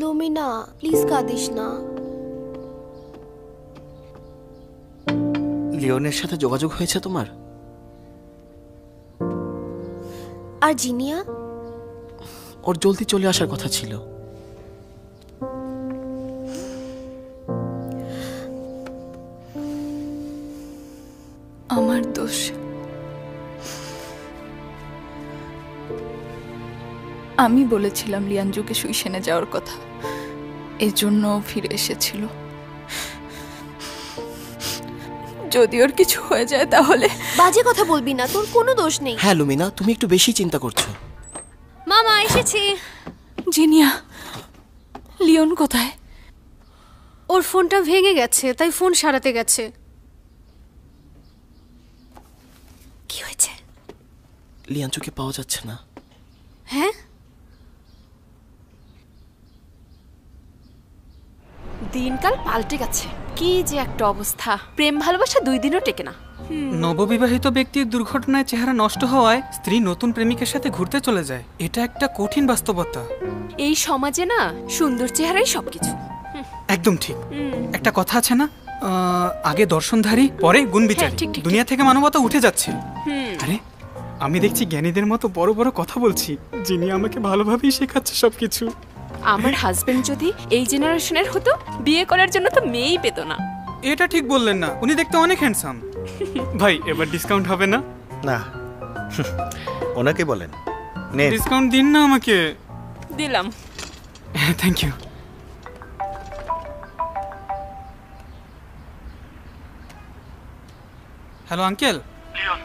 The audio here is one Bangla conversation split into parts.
লুমিনা, প্লিজ কাঁদিস না। লিওনের সাথে যোগাযোগ হয়েছে তোমার? আর জিনিয়া? ওর জলদি চলে আসার কথা ছিল। আমার দোষ। আমি বলেছিলাম লিয়ানজুকে সুইসেনে যাওয়ার কথা, এজন্য ফিরে এসেছিল। যদি ওর কিছু হয়ে যায় তাহলে। বাজে কথা বলবি না, তোর কোনো দোষ নেই। হ্যাঁ লুমিনা, তুমি একটু বেশি চিন্তা করছো। মামা এসেছি। জিনিয়া, লিওন কোথায়? ওর ফোনটা ভেঙে গেছে, তাই ফোন সারাতে গেছে। কি হয়েছে? লিয়ানজুকে পাওয়া যাচ্ছে না। হ্যাঁ, দিনকাল পাল্টে গেছে। কি যে একটা অবস্থা, প্রেম ভালোবাসা 2 দিনও টেকে না। নববিবাহিত ব্যক্তির দুর্ঘটনায় চেহারা নষ্ট হওয়ায় স্ত্রী নতুন প্রেমিকের সাথে ঘুরতে চলে যায়। এটা একটা কঠিন বাস্তবতা। এই সমাজে না সুন্দর চেহারাই সবকিছু। একদম ঠিক। একটা কথা আছে না, আগে দর্শনধারী পরে গুণবিচারী। দুনিয়া থেকে মানবতা উঠে যাচ্ছে। আরে আমি দেখছি জ্ঞানীদের মতো বড় বড় কথা বলছি, যিনি আমাকে ভালোভাবেই শেখাচ্ছে সবকিছু। আমার হাজবেন্ড যদি এই জেনারেশনের হতো, বিয়ে করার জন্য তো মেয়েই পেত না। এটা ঠিক বললেন না, উনি দেখতে অনেক হ্যান্ডসাম। ভাই এবার ডিসকাউন্ট হবে না? না, ওনাকে বলেন। ডিসকাউন্ট দিন না আমাকে। দিলাম। Thank you. Hello uncle. Leon,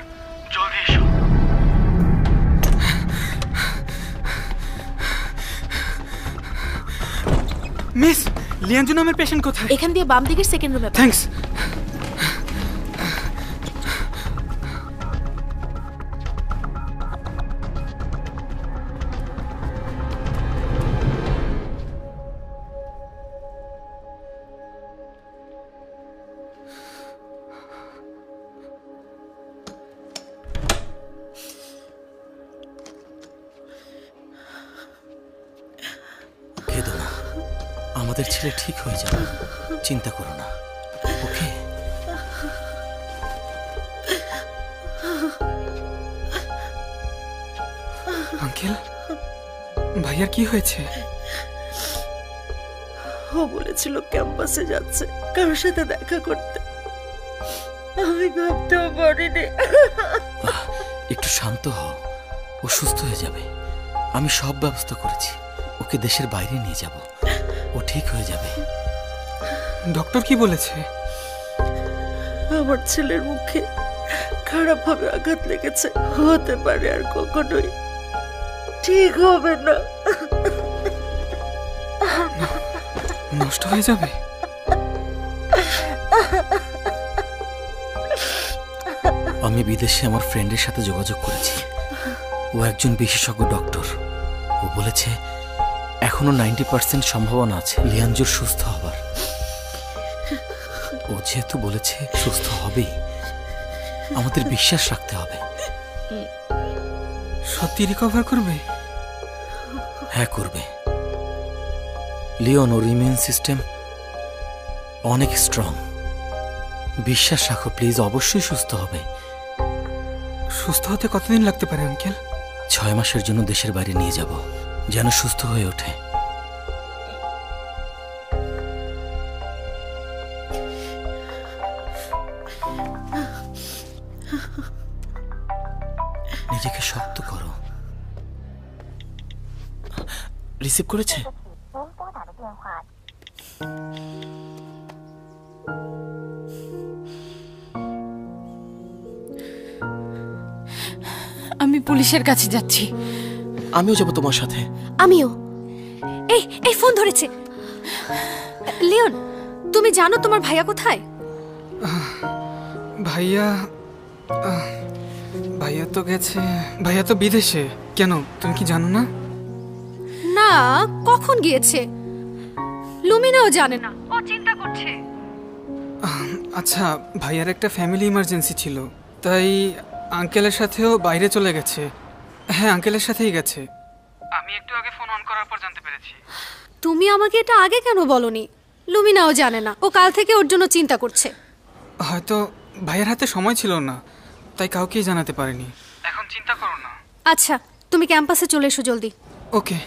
জলদি এসো। মিস, লিয়ানজু নামের পেশেন্ট কোথায়? এখান দিয়ে বাম দিকের সেকেন্ড রুমে। থ্যাঙ্কস। আমাদের ছেলে ঠিক হয়ে যাবে, চিন্তা করো না। ওকে? আঙ্কেল, ভাইয়ার কি হয়েছে? ও বলেছিল ক্যাম্পাসে যাচ্ছে কারোর সাথে দেখা করতে। আমি ভাবতেও পারিনি। একটু শান্ত হও, ও সুস্থ হয়ে যাবে। আমি সব ব্যবস্থা করেছি, ওকে দেশের বাইরে নিয়ে যাব, ও ঠিক হয়ে যাবে। ডক্টর কি বলেছে? আমার ছেলের মুখে খারাপভাবে আঘাত লেগেছে, হতে পারে আর কখনোই ঠিক হবে না। নষ্ট হয়ে যাবে? আমি বিদেশে আমার ফ্রেন্ডের সাথে যোগাযোগ করেছি, ও একজন বিশেষজ্ঞ ডক্টর। ও বলেছে এখনো 90% সম্ভাবনা আছে লিয়ানজুর সুস্থ হবার। ও যেহেতু বলেছে সুস্থ হবেই, আমাদের বিশ্বাস রাখতে হবে। সত্যি রিকভার করবে? হ্যাঁ করবে। লিওন, ওর ইমিউন সিস্টেম অনেক স্ট্রং। বিশ্বাস রাখো প্লিজ, অবশ্যই সুস্থ হবে। সুস্থ হতে কতদিন লাগতে পারে আঙ্কেল? 6 মাসের জন্য দেশের বাইরে নিয়ে যাব, যেন সুস্থ হয়ে ওঠে। নিজেকে শক্ত করো। রিসিভ করেছে? আমি পুলিশের কাছে যাচ্ছি। আমিও যাব তোমার সাথে। আমিও। এই এই ফোন ধরেছে। লিওন, তুমি জানো তোমার ভাইয়া কোথায়? ভাইয়া ভাইয়া তো বিদেশে। কেন, তুমি কি জানো না? না, কখন গিয়েছে লুমিনাও জানে না, ও চিন্তা করছে। আচ্ছা, ভাইয়ার একটা ফ্যামিলি ইমার্জেন্সি ছিল, তাই আঙ্কেলের সাথেও বাইরে চলে গেছে। হ্যাঁ, আঙ্কেলের সাথেই গেছে। আমি একটু আগে ফোন অন করার পর জানতে পেরেছি। তুমি আমাকে এটা আগে কেন বলনি? লুমিনাও জানে না, ও কাল থেকে ওর জন্য চিন্তা করছে। হয়তো ভাইয়ের হাতে সময় ছিল না, তাই কাউকেই জানাতে পারেনি। এখন চিন্তা করো না। আচ্ছা, তুমি ক্যাম্পাসে চলে এসো জলদি। ওকে।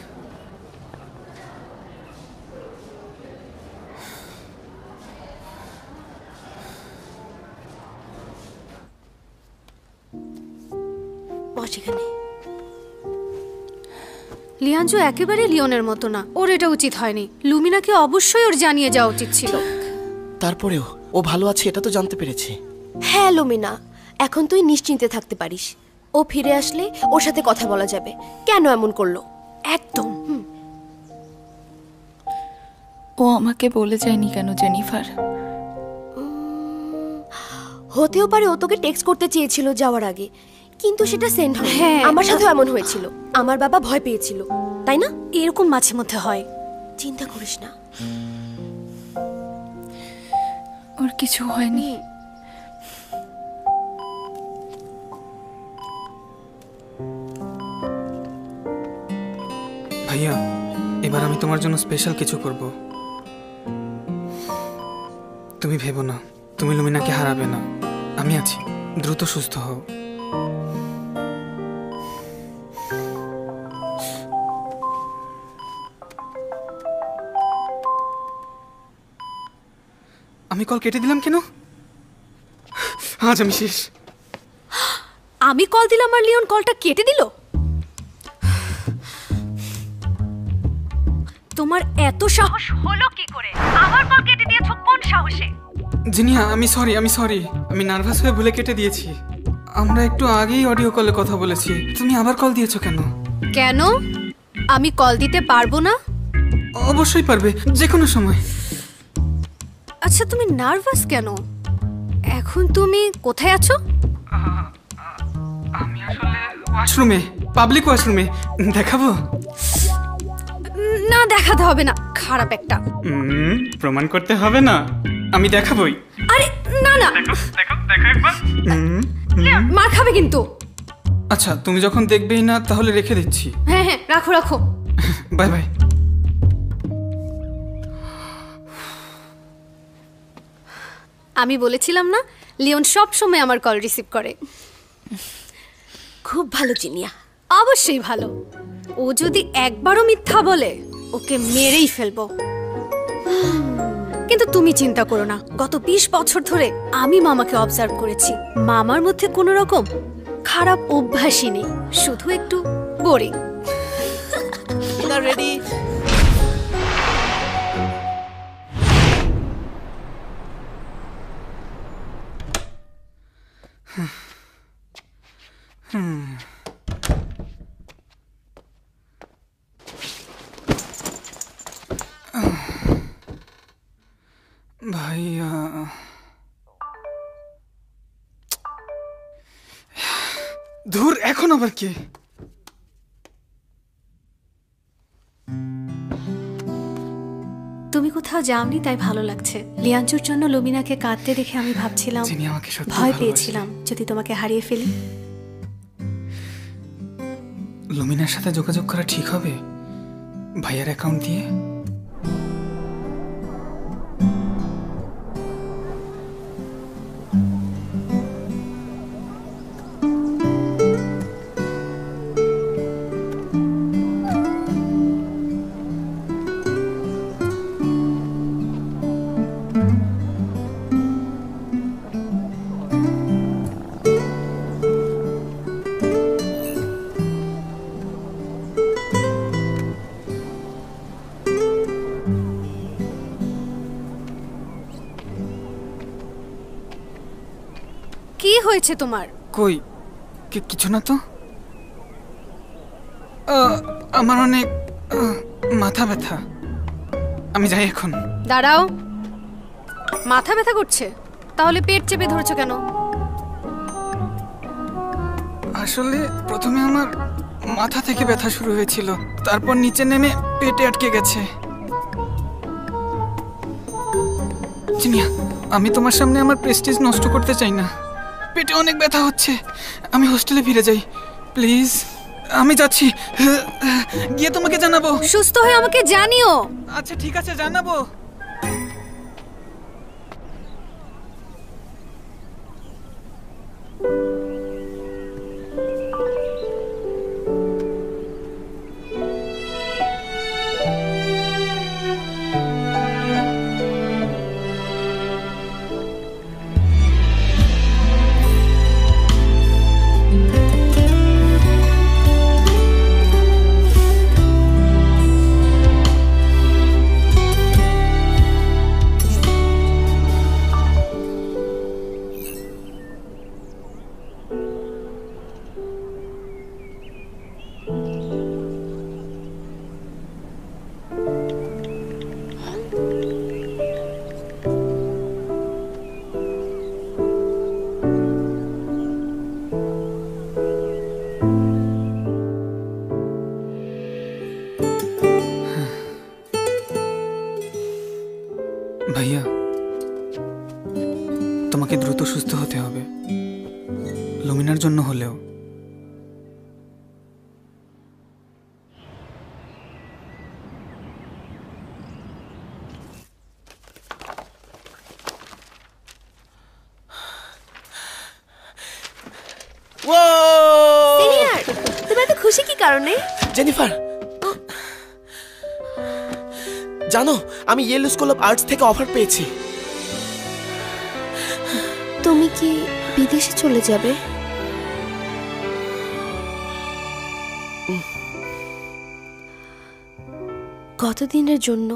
লিয়াঞ্জু একেবারে লিওনের মতো না, ওর এটা উচিত হয়নি। লুমিনাকে অবশ্যই ওর জানিয়ে যাওয়া উচিত ছিল। তারপরেও ও ভালো আছে এটা তো জানতে পেরেছি। হ্যাঁ লুমিনা, এখন তুই নিশ্চিন্তে থাকতে পারিস। ও ফিরে আসলে ওর সাথে কথা বলা যাবে কেন এমন করলো। একদম। ও আমাকে বলে যায়নি কেন জেনিফার? হতেও পারে ও তোকে টেক্সট করতে চেয়েছিল যাওয়ার আগে, কিন্তু সেটা সেন্ড হয়। হ্যাঁ, আমার সাথেও এমন হয়েছিল। আমার বাবা ভয় পেয়েছিল, তাই না? এরকম মাঝে মধ্যে হয়। চিন্তা করিস না, ওর কিছু হয়নি। ভাইয়া, এবার আমি তোমার জন্য স্পেশাল কিছু করব। তুমি ভেবো না, তুমি লুমিনাকে হারাবে না। আমি আছি, দ্রুত সুস্থ হও। আমি কল কেটে দিলাম কেন? আজ আমি শেষ। আমি কল দিলাম আর লিওন কলটা কেটে দিল? তোমার এত সাহস হলো কি করে? আমার কল কেটে দিয়েছো কোন সাহসে? জিনিয়া, আমি সরি। আমি নার্ভাস হয়ে ভুলে কেটে দিয়েছি। আমরা একটু আগেই অডিও কলে কথা বলেছি, তুমি আবার কল দিয়েছো কেন? কেন আমি কল দিতে পারবো না? অবশ্যই পারবে, যে কোনো সময়। আচ্ছা, তুমি নার্ভাস কেন? এখন তুমি কোথায় আছো? আমি আসলে ওয়াশরুমে, পাবলিক ওয়াশরুমে। দেখাবো? না, দেখাতে হবে না, খারাপ একটা। প্রমাণ করতে হবে না, আমি দেখাবই। আরে না না, দেখো একবার। মার খাবে কিন্তু। আচ্ছা, তুমি যখন দেখবেই না তাহলে রেখে দিচ্ছি। হ্যাঁ, রাখো। Bye bye. আমি বলেছিলাম না, লিওন সব সময় আমার কল রিসিভ করে। খুব ভালো জিনিয়া। অবশ্যই ভালো। ও যদি একবারও মিথ্যা বলে ওকে মেরেই ফেলবো। কিন্তু তুমি চিন্তা করো না, গত 20 বছর ধরে আমি মামাকে অবজার্ভ করেছি। মামার মধ্যে কোনো রকম খারাপ অভ্যাসই নেই, শুধু একটু বোরিং। রেডি? ভাইয়া, ধুর, এখন আবার কি? তুমি কোথাও যাওনি তাই ভালো লাগছে। লিয়াঞ্জুর জন্য লুমিনাকে কাঁদতে দেখে আমি ভাবছিলাম, ভয় পেয়েছিলাম যদি তোমাকে হারিয়ে ফেলি। লুমিনার সাথে যোগাযোগ করা ঠিক হবে ভাইয়ার অ্যাকাউন্ট দিয়ে? কি হয়েছে তোমার? কই, কিছু না তো। আমার অনেক মাথা ব্যথা, আমি যাই এখন। দাঁড়াও, মাথা ব্যথা করছে? তাহলে পেট চেপে ধরেছো কেন? আসলে প্রথমে আমার মাথা থেকে ব্যথা শুরু হয়েছিল, তারপর নিচে নেমে পেটে আটকে গেছে। জিনিয়া, আমি তোমার সামনে আমার প্রেস্টিজ নষ্ট করতে চাই না। পেটে অনেক ব্যথা হচ্ছে, আমি হোস্টেলে ফিরে যাই প্লিজ। আমি যাচ্ছি, গিয়ে তোমাকে জানাবো। সুস্থ হয়ে আমাকে জানিও। আচ্ছা ঠিক আছে, জানাবো। ভাইয়া, তোমাকে দ্রুত সুস্থ হতে হবে, লুমিনার জন্য হলেও। সিনিয়র, তুমি এত খুশি কি কারণে? জেনিফার, জানো আমি ইয়েলো স্কুল অফ আর্টস থেকে অফার পেয়েছি। তুমি কি বিদেশে চলে যাবে? কতদিনের জন্য?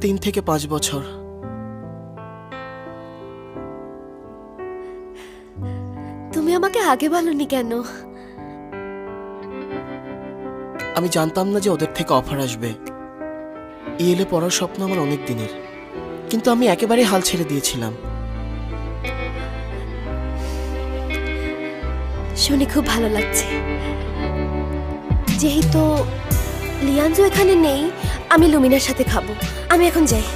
3 থেকে 5 বছর। তুমি আমাকে আগে বলনি কেন? আমি জানতাম না যে ওদের থেকে অফার আসবে। ইয়েলে পড়ার স্বপ্ন আমার অনেক দিনের, কিন্তু আমি একেবারে হাল ছেড়ে দিয়েছিলাম। শুনে খুব ভালো লাগছে। যেহেতু লিয়ানজু এখানে নেই, আমি লুমিনার সাথে খাবো। আমি এখন যাই।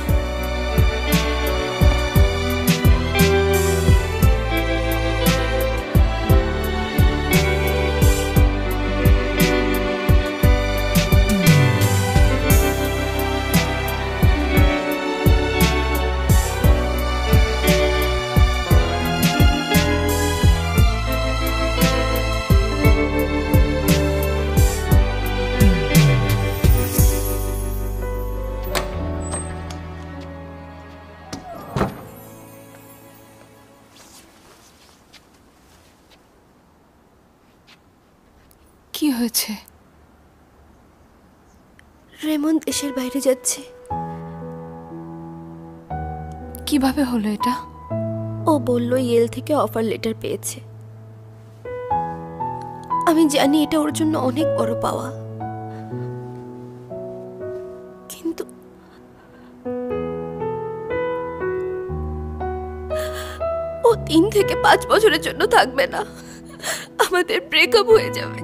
কি হয়েছে? রেমন দেশের বাইরে যাচ্ছে। কিভাবে হলো এটা? ও বলল ইয়েল থেকে অফার লেটার পেয়েছে। আমি জানি এটা ওর জন্য অনেক বড় পাওয়া, কিন্তু ও 3 থেকে 5 বছরের জন্য থাকবে না। আমাদের ব্রেকআপ হয়ে যাবে।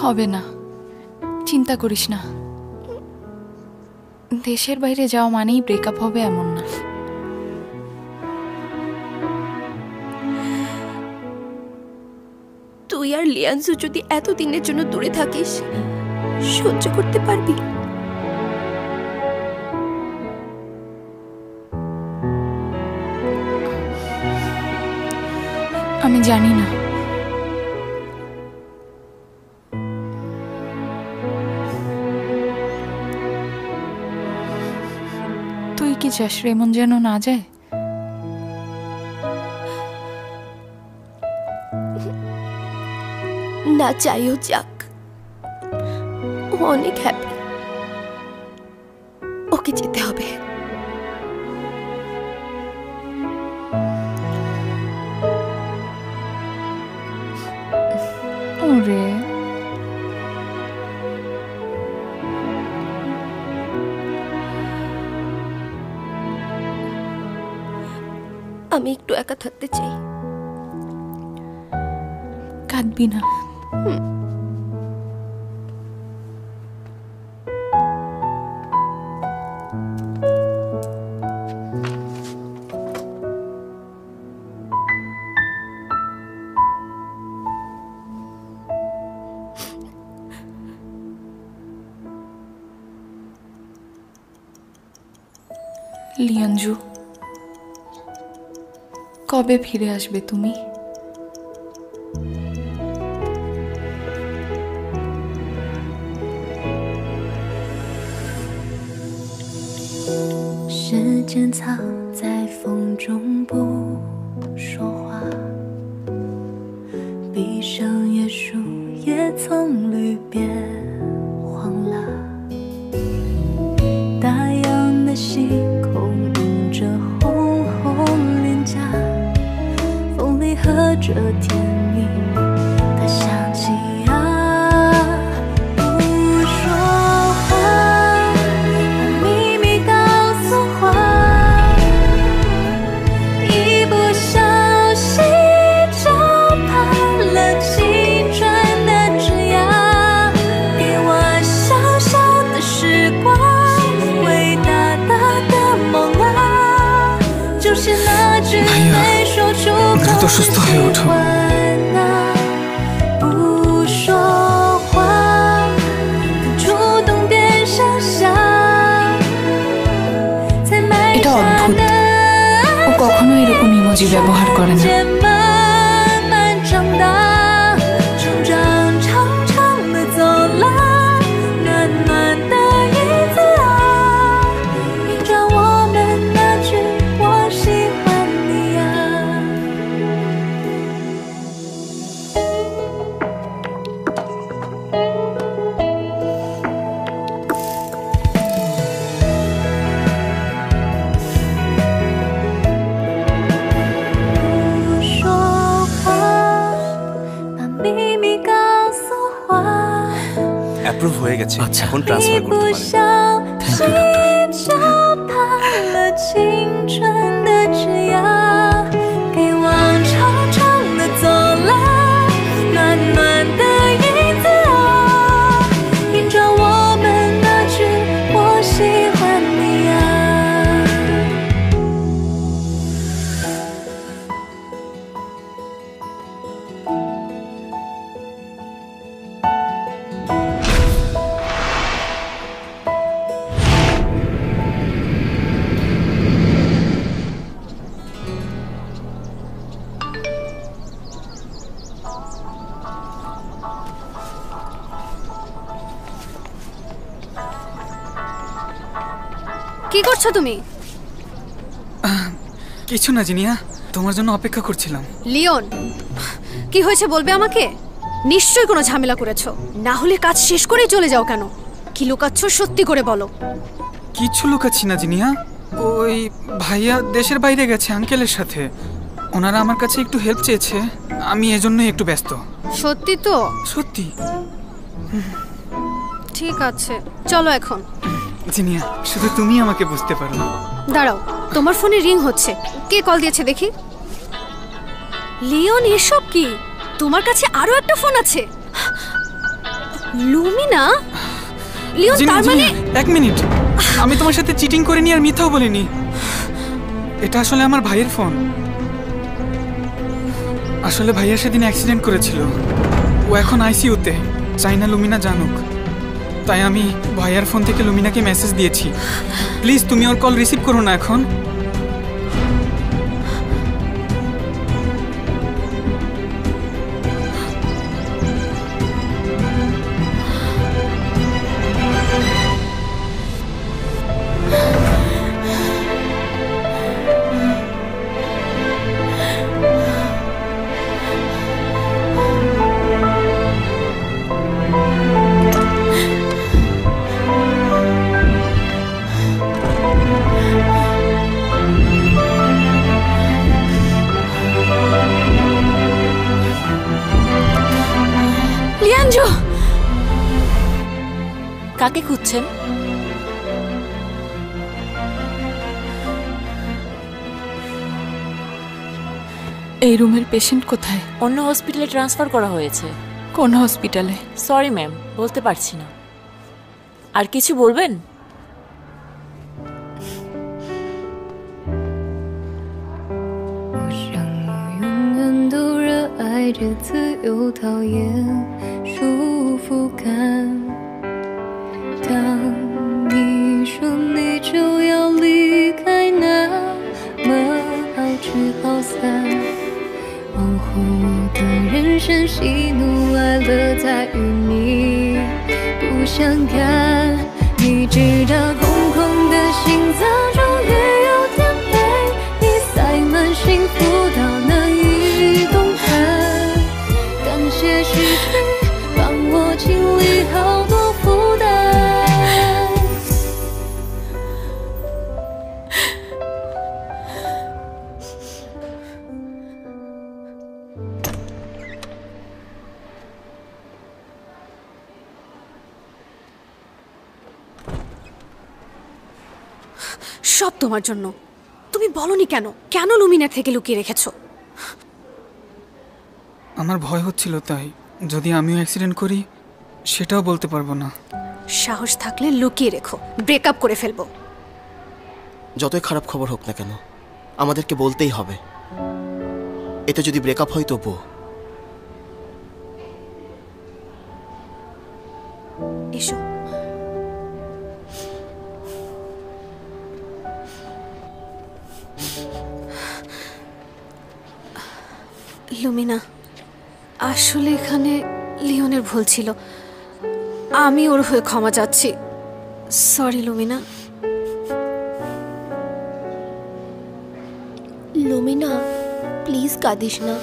হবে না, চিন্তা করিস না। দেশের বাইরে যাওয়া মানেই ব্রেকআপ হবে এমন না। তুই আর লিয়ানজু যদি এতদিনের জন্য দূরে থাকিস, সহ্য করতে পারবি? আমি জানি না। তুই কি চাস রেমন যেন না যায়? না চাইও যাক, ও অনেক হ্যাপি। ওকে যেতে হবে। ওরে, আমি একটু একা থাকতে চাই। কাঁদবি না। লিয়াঞ্জু, কবে ফিরে আসবে তুমি?时间藏在风中不说话，闭上眼数也葱绿变黄了，大洋的星空映着红红脸颊，风里和着甜蜜的香气啊，不说话，把秘密告诉花，一不小心就怕了青春的枝桠，给我小小的时光，伟大的梦啊，就是那句没说出口的喜欢啊，不说话，更主动变想象，才埋下的ও কখনো এরকম ইমোজি ব্যবহার করে না।慢慢长大，成长长长的走廊，暖暖的椅子啊，印着我们那句我喜欢你啊。不说话，把秘密告诉花， অ্যাপ্রুভ হয়ে গেছে, আচ্ছা। এখন ট্রান্সফার一不করতে小পারেন। থ্যাংক ইউ ডক্টর।心就怕了青春的枝桠，给往长长的走廊，暖暖的椅子啊，印着我们那句我喜欢你啊。কি করছো তুমি? কিছু না জিনিয়া, তোমার জন্য অপেক্ষা করছিলাম। লিওন, কি হয়েছে বলবে আমাকে? নিশ্চয়ই কোনো ঝামেলা করেছো, না হলে কাজ শেষ করেই চলে যাও কেন? কি লুকাচ্ছ সত্যি করে বলো। কিছু লুকাচ্ছি না জিনিয়া, ওই ভাইয়া দেশের বাইরে গেছে আঙ্কেলের সাথে, ওনারা আমার কাছে একটু হেল্প চেয়েছে, আমি এজন্যই একটু ব্যস্ত। সত্যি তো? সত্যি। ঠিক আছে, চলো এখন। জিনিয়া, শুধু তুমি আমাকে বুঝতে পারো। দাঁড়াও, তোমার ফোনে রিং হচ্ছে। কে কল দিয়েছে দেখি। লিওন, এসব কি? তোমার কাছে আরো একটা ফোন আছে? লুমিনা? লিওন, জিনিয়া, তার মানে জিনিয়া, এক মিনিট, আমি তোমার সাথে চিটিং করিনি আর মিথ্যাও বলিনি। এটা আসলে আমার ভাইয়ের ফোন। আসলে ভাইয়া সেদিন অ্যাক্সিডেন্ট করেছিল, ও এখন আইসিইউতে, চাই না লুমিনা জানুক। তাই আমি ভাইয়ার ফোন থেকে লুমিনাকে মেসেজ দিয়েছি। প্লিজ তুমি ওর কল রিসিভ করো না এখন। কাকে খুঁজছেন? এই রুমের পেশেন্ট কোথায়? অন্য হসপিটালে ট্রান্সফার করা হয়েছে। কোন হসপিটালে? সরি ম্যাম, বলতে পারছি না। আর কিছু বলবেন? সব তোমার জন্য। তুমি বলনি কেন? কেন লুমিনার থেকে লুকিয়ে রেখেছো? আমার ভয় হচ্ছিল, তাই। যদি আমিও অ্যাক্সিডেন্ট করি সেটাও বলতে পারবো না। সাহস থাকলে লুকিয়ে রেখো, ব্রেকআপ করে ফেলবো। যতই খারাপ খবর হোক না কেন আমাদেরকে বলতেই হবে। এতে যদি ব্রেকআপ হয় তবুও। এসো। লুমিনা, আসলে এখানে লিওনের ভুল ছিল। আমি ওর হয়ে ক্ষমা চাচ্ছি। সরি লুমিনা। লুমিনা, প্লিজ কাঁদিস না।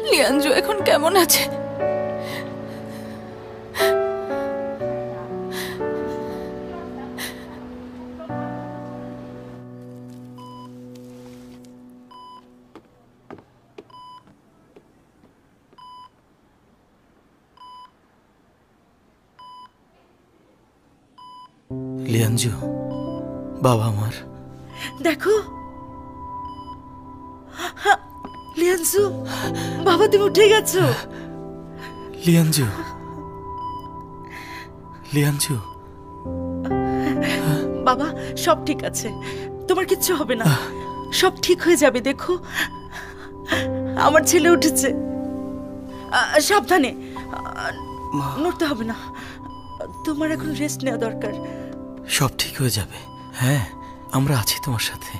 লিয়ানজু এখন কেমন আছে? লিয়ানজু, বাবা আমার। দেখো লিয়ানজু, বাবা তুমি উঠে গেছো। লিয়ানজু, লিয়ানজু। বাবা সব ঠিক আছে, তোমার কিচ্ছু হবে না, সব ঠিক হয়ে যাবে। দেখো আমার ছেলে উঠেছে। সাবধানে, নড়তে হবে না। তোমার এখন রেস্ট নেওয়া দরকার। সব ঠিক হয়ে যাবে। হ্যাঁ, আমরা আছি তোমার সাথে।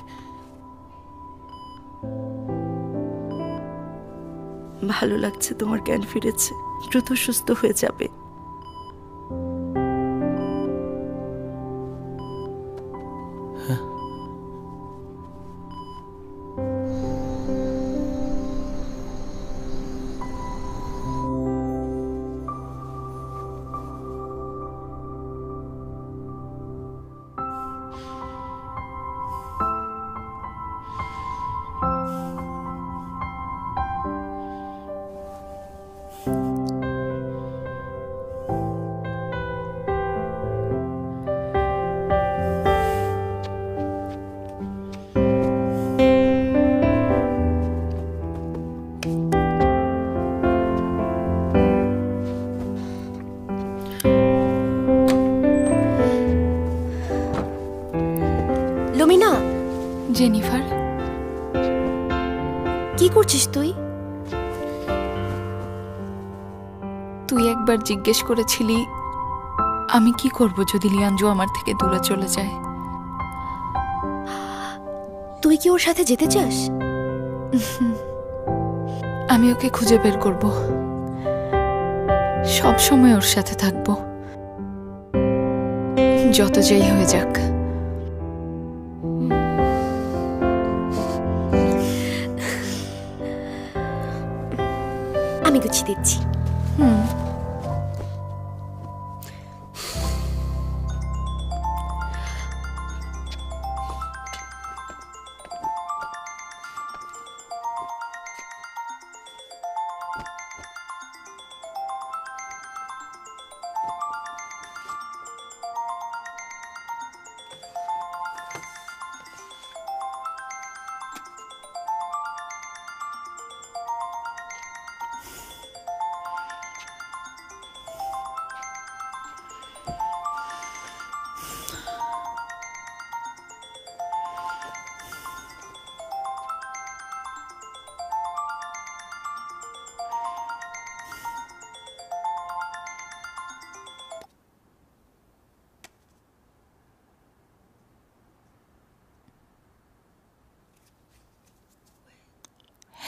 ভালো লাগছে, তোমার জ্ঞান ফিরেছে। দ্রুত সুস্থ হয়ে যাবে। লুমিনা। জেনিফার, কি করছিস তুই? তুই একবার জিজ্ঞেস করেছিলি আমি কি করব যদি লিয়ানজু আমার থেকে দূরে চলে যায়। তুই কি ওর সাথে যেতে চাস? আমি ওকে খুঁজে বের করব, সব সময় ওর সাথে থাকব, যত যেই হয়ে যাক। আমি গুছিয়ে দিচ্ছি।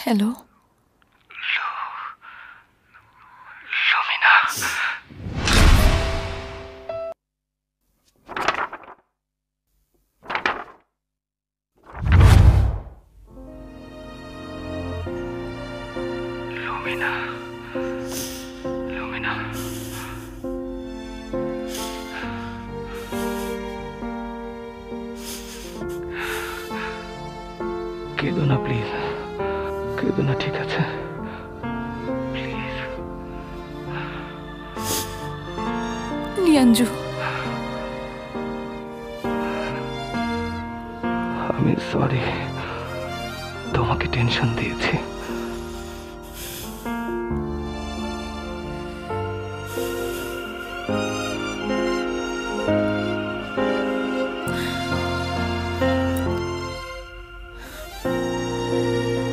হ্যালো লুমিনা, লুমিনা, লুমিনা, কেঁদো না প্লিজ, কেঁদো না, ঠিক আছে? প্লিজ। লিয়াঞ্জু, আমি সরি, তোমাকে টেনশন দিয়েছি।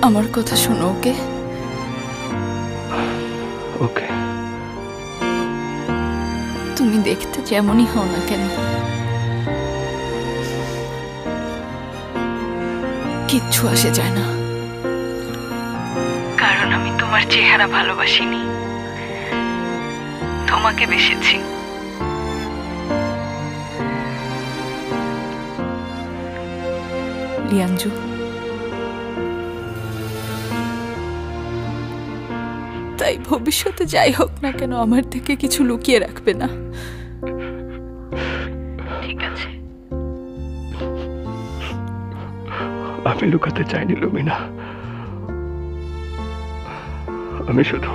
আমার কথা শোনো, ওকে? ওকে। তুমি দেখতে যেমনই হও না কেন, কিচ্ছু আসে যায় না, কারণ আমি তোমার চেহারা ভালোবাসিনি, তোমাকে বেসেছি। লিয়াঞ্জু, তাই ভবিষ্যতে যাই হোক না কেন আমার থেকে কিছু লুকিয়ে রাখবে না, ঠিক আছে? আমি লুকাতে চাইনি লুমিনা, আমি শুধু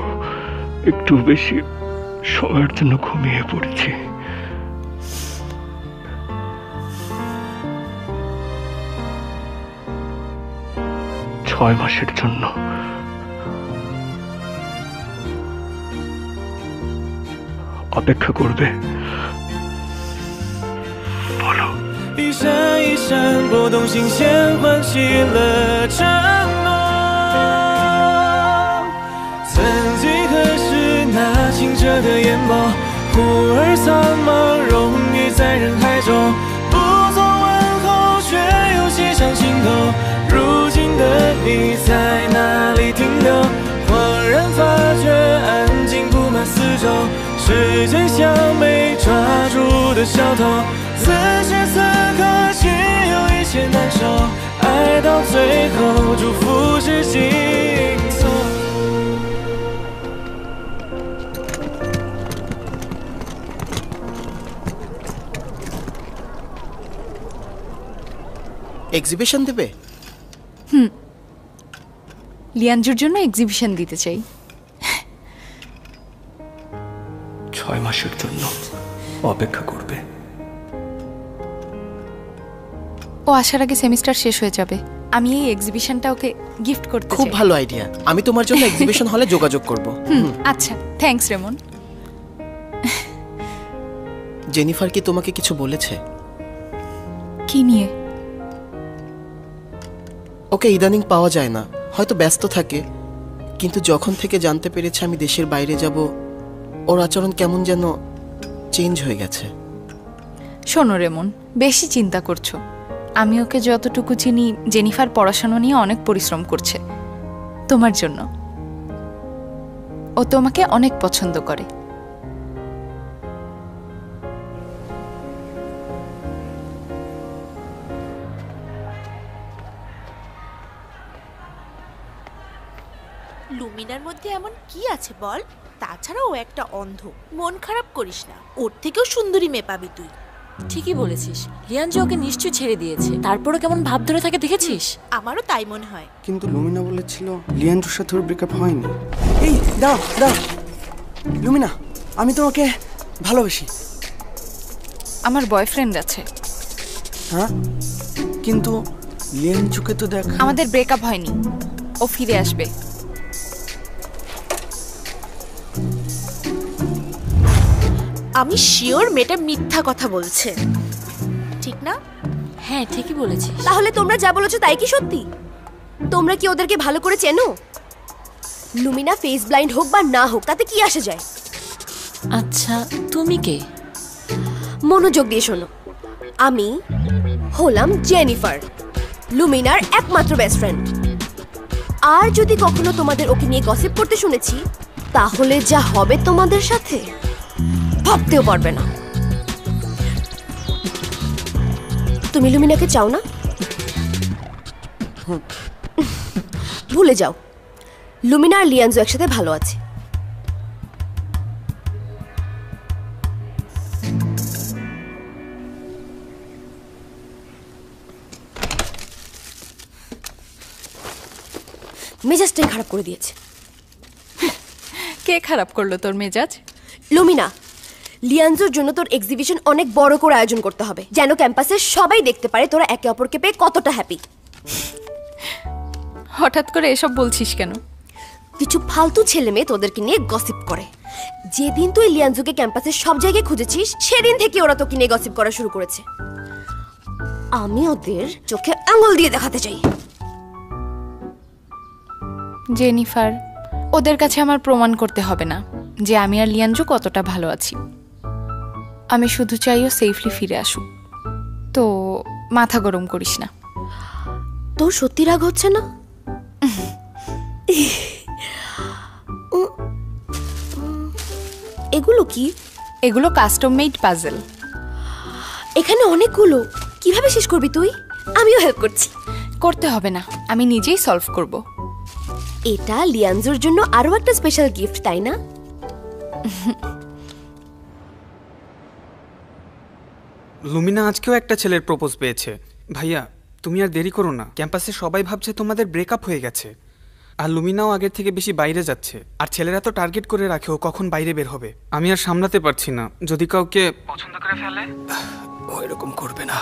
একটু বেশি সময়ের জন্য ঘুমিয়ে পড়েছি। ছয় মাসের জন্য। অপেক্ষা করবে? বলো।一闪一闪波动心弦，唤起了承诺。曾几何时，那清澈的眼眸，忽而苍茫，融于在人海中。不做问候，却又写上心头。如今的你在哪里停留？恍然发觉，安静布满四周。时间像没抓住的小偷，此时此刻心有一些难受，爱到最后祝福是尽头。এক্সিবিশন দেবে? লিয়াঞ্জুর জন্য এক্সিবিশন দিতে চাই। 6 মাসের জন্য অপেক্ষা করবে? ও আসার আগে সেমিস্টার শেষ হয়ে যাবে, আমি এই এক্সিবিশনটা ওকে গিফট করতে চাই। খুব ভালো আইডিয়া, আমি তোমার জন্য এক্সিবিশন হলে যোগাযোগ করব। আচ্ছা, থ্যাঙ্কস রেমন। জেনিফার কি তোমাকে কিছু বলেছে? কি নিয়ে? ওকে ইদানিং পাওয়া যায় না, হয়তো ব্যস্ত থাকে, কিন্তু যখন থেকে জানতে পেরেছে আমি দেশের বাইরে যাব, ওর আচরণ কেমন যেন চেঞ্জ হয়ে গেছে। শোনো রেমন, বেশি চিন্তা করছো। আমি ওকে যতটুকু চিনি, জেনিফার পড়াশোনা নিয়ে অনেক পরিশ্রম করছে তোমার জন্য। ও তোমাকে অনেক পছন্দ করে। লুমিনার মধ্যে এমন কি আছে বল? তাছাড়া ও একটা অন্ধ, মন খারাপ করিস না, ওর থেকেও সুন্দরী মেয়ে পাবি তুই। ঠিকই বলেছিস, লিয়াঞ্জু ওকে নিশ্চয়ই ছেড়ে দিয়েছে, তারপরও কেমন ভাব ধরে থাকে দেখেছিস? আমারও তাই মনে হয়। কিন্তু লুমিনা বলেছিল লিয়াঞ্জুর সাথে ওর ব্রেকআপ হয়নি। এই দাঁড়াও দাঁড়াও, লুমিনা আমি তোমাকে ভালোবাসি। আমার বয়ফ্রেন্ড আছে। হ্যাঁ, কিন্তু লিয়াঞ্জুকে তো দেখ। আমাদের ব্রেকআপ হয়নি, ও ফিরে আসবে। আমি শিওর মেয়েটা মিথ্যা কথা বলছে, ঠিক না? হ্যাঁ ঠিকই বলেছিস। তাহলে তোমরা যা বলেছো তাই কি সত্যি? তোমরা কি ওদেরকে ভালো করে চেনো? লুমিনা ফেস ব্লাইন্ড হোক বা না হোক তাতে কি আসে যায়? আচ্ছা তুমি কে? মনোযোগ দিয়ে শোনো, আমি হলাম জেনিফার, লুমিনার একমাত্র বেস্ট ফ্রেন্ড। আর যদি কখনো তোমাদের ওকে নিয়ে গসিপ করতে শুনেছি, তাহলে যা হবে তোমাদের সাথে ভাবতেও পারবে না। তুমি লুমিনাকে চাও না? ভুলে যাও, লুমিনা আর লিয়ানজো একসাথে ভালো আছে। মেজাজটাই খারাপ করে দিয়েছে। কে খারাপ করলো তোর মেজাজ? লুমিনা, লিয়ানজোর জন্য তোর এক্সিবিশন অনেক বড় করে আয়োজন করতে হবে, যেন ক্যাম্পাসের সবাই দেখতে পারে তোরা একে অপরকে পেয়ে কতটা হ্যাপি। হঠাৎ করে এসব বলছিস কেন? কিছু ফালতু ছেলে মেয়ে তোদেরকে নিয়ে গসিপ করে। যেদিন তুই লিয়ানজোকে ক্যাম্পাসের সব জায়গায় খুঁজেছিস, সেদিন থেকে ওরা তোকে নিয়ে গসিপ করা শুরু করেছে। আমি ওদের চোখে আঙুল দিয়ে দেখাতে চাই। জেনিফার, ওদের কাছে আমার প্রমাণ করতে হবে না যে আমি আর লিয়ানজো কতটা ভালো আছি। আমি শুধু চাই ও সেফলি ফিরে আসুক। তো মাথা গরম করিস না। তোর সত্যি রাগ হচ্ছে না? এগুলো কি? এগুলো কাস্টম মেড পাজল। এখানে অনেকগুলো, কিভাবে শেষ করবি তুই? আমিও হেল্প করছি। করতে হবে না, আমি নিজেই সলভ করব। এটা লিয়ানজোর জন্য আরো একটা স্পেশাল গিফট, তাই না? লুমিনা আজকেও একটা ছেলের প্রপোজ পেয়েছে। ভাইয়া, তুমি আর দেরি করো না। ক্যাম্পাসে সবাই ভাবছে তোমাদের ব্রেকআপ হয়ে গেছে। আর লুমিনাও আগের থেকে বেশি বাইরে যাচ্ছে। আর ছেলেরা তো টার্গেট করে রাখে ও কখন বাইরে বের হবে। আমি আর সামলাতে পারছি না। যদি কাউকে পছন্দ করে ফেলে? ও এরকম করবে না,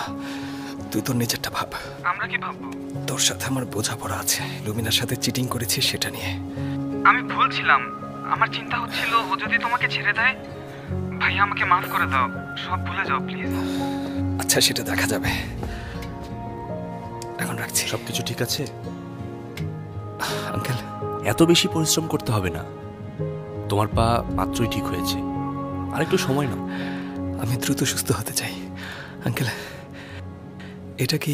তুই তোর নিজেরটা ভাব। আমরা কি ভাববো? তোর সাথে আমার বোঝাপড়া আছে, লুমিনার সাথে চিটিং করেছিস সেটা নিয়ে। আমি ভুল ছিলাম। আমার চিন্তা হচ্ছিল ও যদি তোমাকে ছেড়ে দেয়। ভাইয়া, আমাকে মাফ করে দাও, সব ভুলে যাও প্লিজ। আচ্ছা, সেটা দেখা যাবে। এখন রাখছি। সবকিছু ঠিক আছে আঙ্কেল? এত বেশি পরিশ্রম করতে হবে না, তোমার পা মাত্রই ঠিক হয়েছে, আর একটু সময় নাও। আমি দ্রুত সুস্থ হতে চাই আঙ্কেল। এটা কি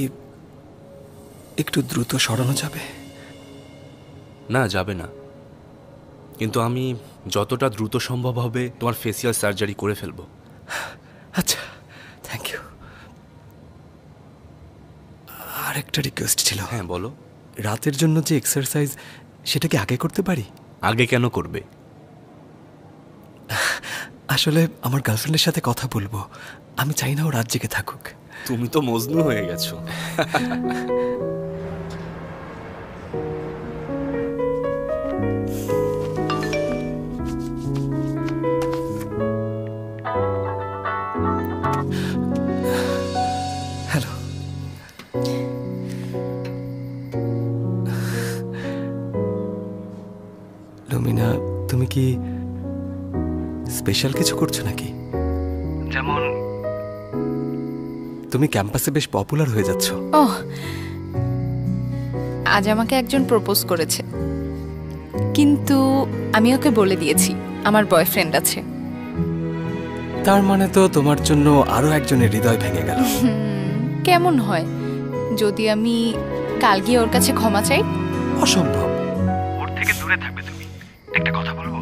একটু দ্রুত সরানো যাবে? না, যাবে না, কিন্তু আমি যতটা দ্রুত সম্ভব হবে তোমার ফেসিয়াল সার্জারি করে ফেলবো। আচ্ছা, থ্যাংক ইউ। আর একটা রিকোয়েস্ট ছিল। হ্যাঁ, বলো। রাতের জন্য যে এক্সারসাইজ, সেটা কি আগে করতে পারি? আগে কেন করবে? আসলে আমার গার্লফ্রেন্ডের সাথে কথা বলবো, আমি চাই না ও রাত জেগে থাকুক। তুমি তো মজনু হয়ে গেছো। হ্যালো। লুমিনা, তুমি কি স্পেশাল কিছু করছো নাকি? যেমন তুমি ক্যাম্পাসে বেশ পপুলার হয়ে যাচ্ছ। ওহ, আজ আমাকে একজন প্রপোজ করেছে, কিন্তু আমি ওকে বলে দিয়েছি আমার বয়ফ্রেন্ড আছে। তার মানে তো তোমার জন্য আরো একজনের হৃদয় ভেঙে গেল। কেমন হয় যদি আমি কাল গিয়ে ওর কাছে ক্ষমা চাই? অসম্ভব। ওর থেকে দূরে থাকবে তুমি। একটা কথা বলবো?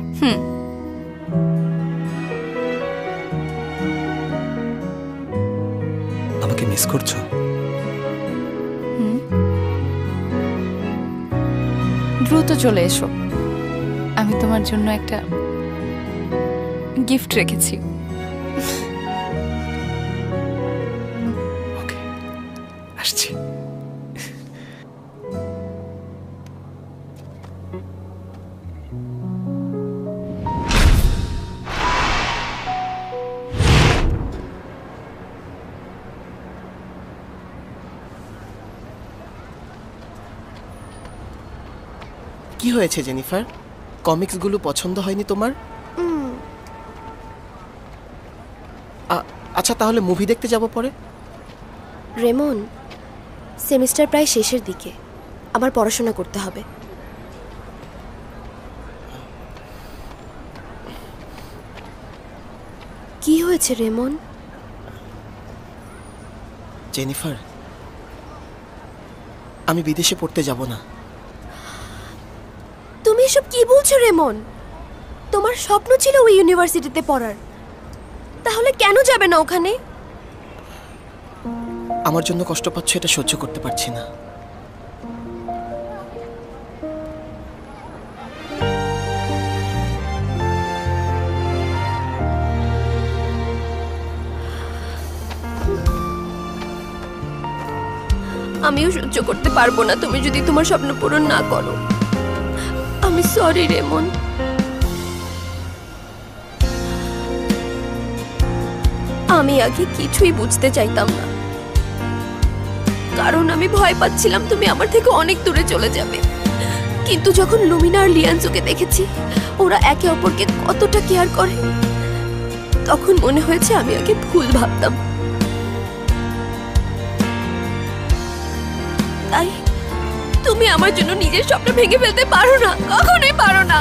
আমাকে মিস করছো? দ্রুত চলে এসো, আমি তোমার জন্য একটা গিফট রেখেছি। ওকে, আসছি। কি হয়েছে জেনিফার? কমিক্সগুলো পছন্দ হয়নি তোমার? আচ্ছা, তাহলে মুভি দেখতে যাব পরে। রেমন, সেমিস্টার প্রায় শেষের দিকে, আমার পড়াশোনা করতে হবে। কি হয়েছে রেমন? জেনিফার, আমি বিদেশে পড়তে যাব না। কি বলছো রেমন? তোমার স্বপ্ন ছিল ওই ইউনিভার্সিটিতে পড়ার, তাহলে কেন যাবে না ওখানে? আমার জন্য কষ্ট পাচ্ছ, এটা সহ্য করতে পারছি না। আমিও সহ্য করতে পারবো না তুমি যদি তোমার স্বপ্ন পূরণ না করো। আমি সরি রেমন। আমি আগে কিছুই বুঝতে চাইতাম না, কারণ আমি ভয় পাচ্ছিলাম তুমি আমার থেকে অনেক দূরে চলে যাবে। কিন্তু যখন লুমিনা আর লিয়ানজুকে দেখেছি ওরা একে অপরকে কতটা কেয়ার করে, তখন মনে হয়েছে আমি আগে ভুল ভাবতাম। তাই তুমি আমার জন্য নিজের স্বপ্ন ভেঙে ফেলতে পারো না, কখনোই পারো না।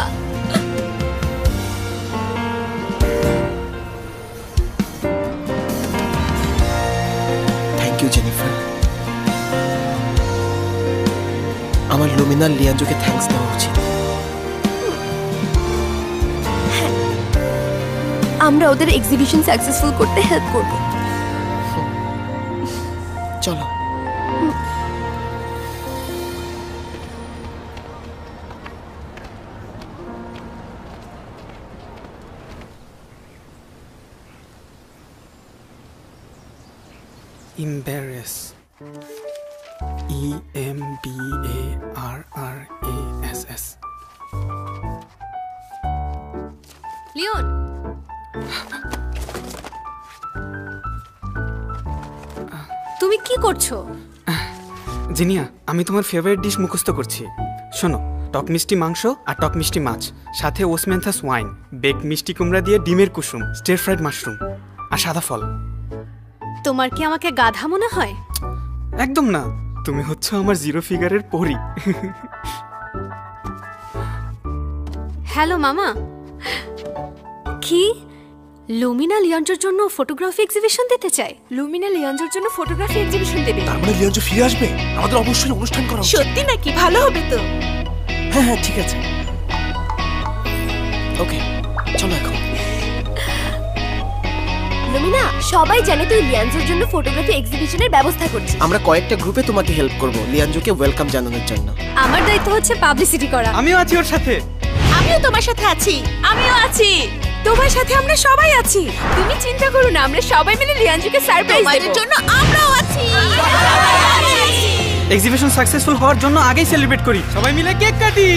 Thank you Jennifer. আমার লুমিনা লিয়ানজুকে থ্যাঙ্কস দেওয়া উচিত। আমরা ওদের এক্সিবিশন সাকসেসফুল করতে হেল্প করব। চলো। Embarrass. EMBARRASS. লিওন, তুমি কি করছো? জিনিয়া, আমি তোমার ফেভারিট ডিশ মুখস্থ করছি। শোনো, টক মিষ্টি মাংস আর টক মিষ্টি মাছ, সাথে ওসমেন্থাস ওয়াইন, বেক মিষ্টি কুমড়া দিয়ে ডিমের কুসুম, স্টির ফ্রাইড মাশরুম আর সাদা ফল। তোমার কি আমাকে গাধা মনে হয়? একদম না, তুমি হচ্ছে আমার জিরো ফিগারের পরী। হ্যালো মামা। কি লুমিনা লিয়ানজোর জন্য ফটোগ্রাফি এক্সিবিশন দিতে চায়? লুমিনা লিয়ানজোর জন্য ফটোগ্রাফি এক্সিবিশন দেবে? তার মানে লিয়ানজো ফিরে আসবে? আমাদের অবশ্যই অনুষ্ঠান করা উচিত। সত্যি নাকি? ভালো হবে তো। হ্যাঁ হ্যাঁ ঠিক আছে। ওকে চলো এখন। লুমিনা, সবাই জানে তুই লিয়ানজোর জন্য ফটোগ্রাফি এক্সিবিশনের ব্যবস্থা করছিস। আমরা কয়েকটা গ্রুপে তোমাকে হেল্প করব লিয়ানজোকে ওয়েলকাম জানানোর জন্য। আমার দায়িত্ব হচ্ছে পাবলিসিটি করা। আমিও আছি ওর সাথে। আমিও তোমার সাথে আছি। আমিও আছি। তোমার সাথে আমরা সবাই আছি। তুমি চিন্তা করো না, আমরা সবাই মিলে লিয়ানজুকে সারপ্রাইজ দেব। তোমাদের জন্য আমরাও আছি। এক্সিবিশন সাকসেসফুল হওয়ার জন্য আগেই সেলিব্রেট করি, সবাই মিলে কেক কাটি।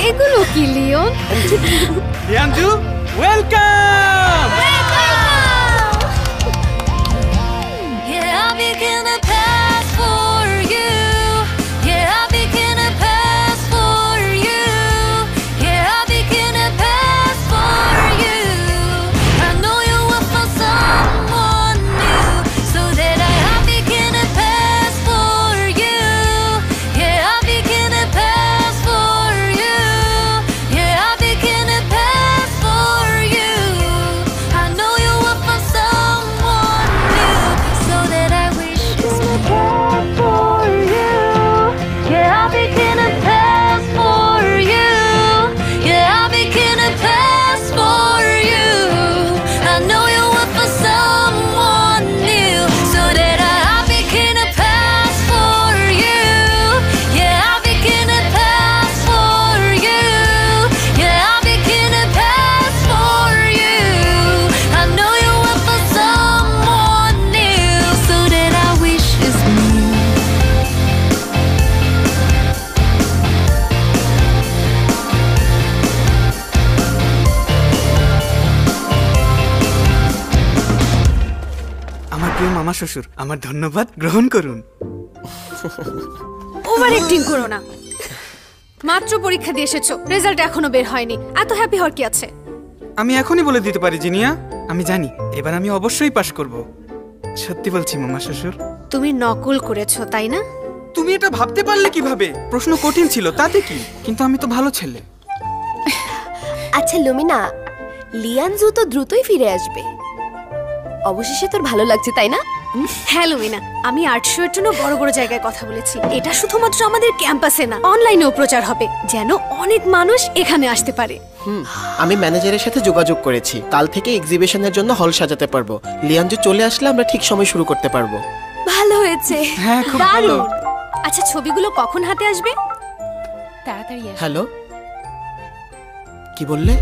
এগুলো কি লিওন? লিয়ানজু welcome. Yeah, I became a pass for you. Yeah, I became a pass for you. Yeah, I became a pass for you. I know you were for someone new, so that I became a pass for you. Yeah, I became a pass for you. Yeah, I became a pass for you. I know you were for someone new, so that I wish this would pass for you. Yeah, I became a pass for you. Yeah, I became a pass for you. I know you were for someone new, so that I became a pass for you. Yeah, I became a pass for you. Yeah, I became a pass for you. I know you were for someone new, so that I wish this new. আমার প্রিয় মামা শ্বশুর, আমার ধন্যবাদ গ্রহণ করুন। ওভার অ্যাক্টিং করো না। মাত্র পরীক্ষা দিয়ে এসেছো, রেজাল্ট এখনো বের হয়নি, এত হ্যাপি হওয়ার কি আছে? আমি এখনই বলে দিতে পারি জিনিয়া, আমি জানি এবার আমি অবশ্যই পাশ করব। সত্যি বলছি মামা শ্বশুর। তুমি নকল করেছো তাই না? তুমি এটা ভাবতে পারলে কিভাবে? প্রশ্ন কঠিন ছিল তাতে কি, কিন্তু আমি তো ভালো ছেলে। আচ্ছা লুমিনা, লিয়ানজু তো দ্রুতই ফিরে আসবে। অবশেষে তোর ভালো লাগছে তাই না? হ্যাঁ লুমিনা, আমি আর্ট শো এর জন্য বড় বড় জায়গায় কথা বলেছি। এটা শুধুমাত্র আমাদের ক্যাম্পাসে না, অনলাইনেও প্রচার হবে, যেন অনেক মানুষ এখানে আসতে পারে। আমি ম্যানেজারের সাথে যোগাযোগ করেছি, কাল থেকে এক্সিবিশনের জন্য হল সাজাতে পারবো। লিয়াঞ্জু চলে আসলে আমরা ঠিক সময় শুরু করতে পারবো। ভালো হয়েছে, হ্যাঁ খুব ভালো। দারুণ। আচ্ছা ছবিগুলো কখন হাতে আসবে? তাড়াতাড়ি আসো। হ্যালো, কি বললে?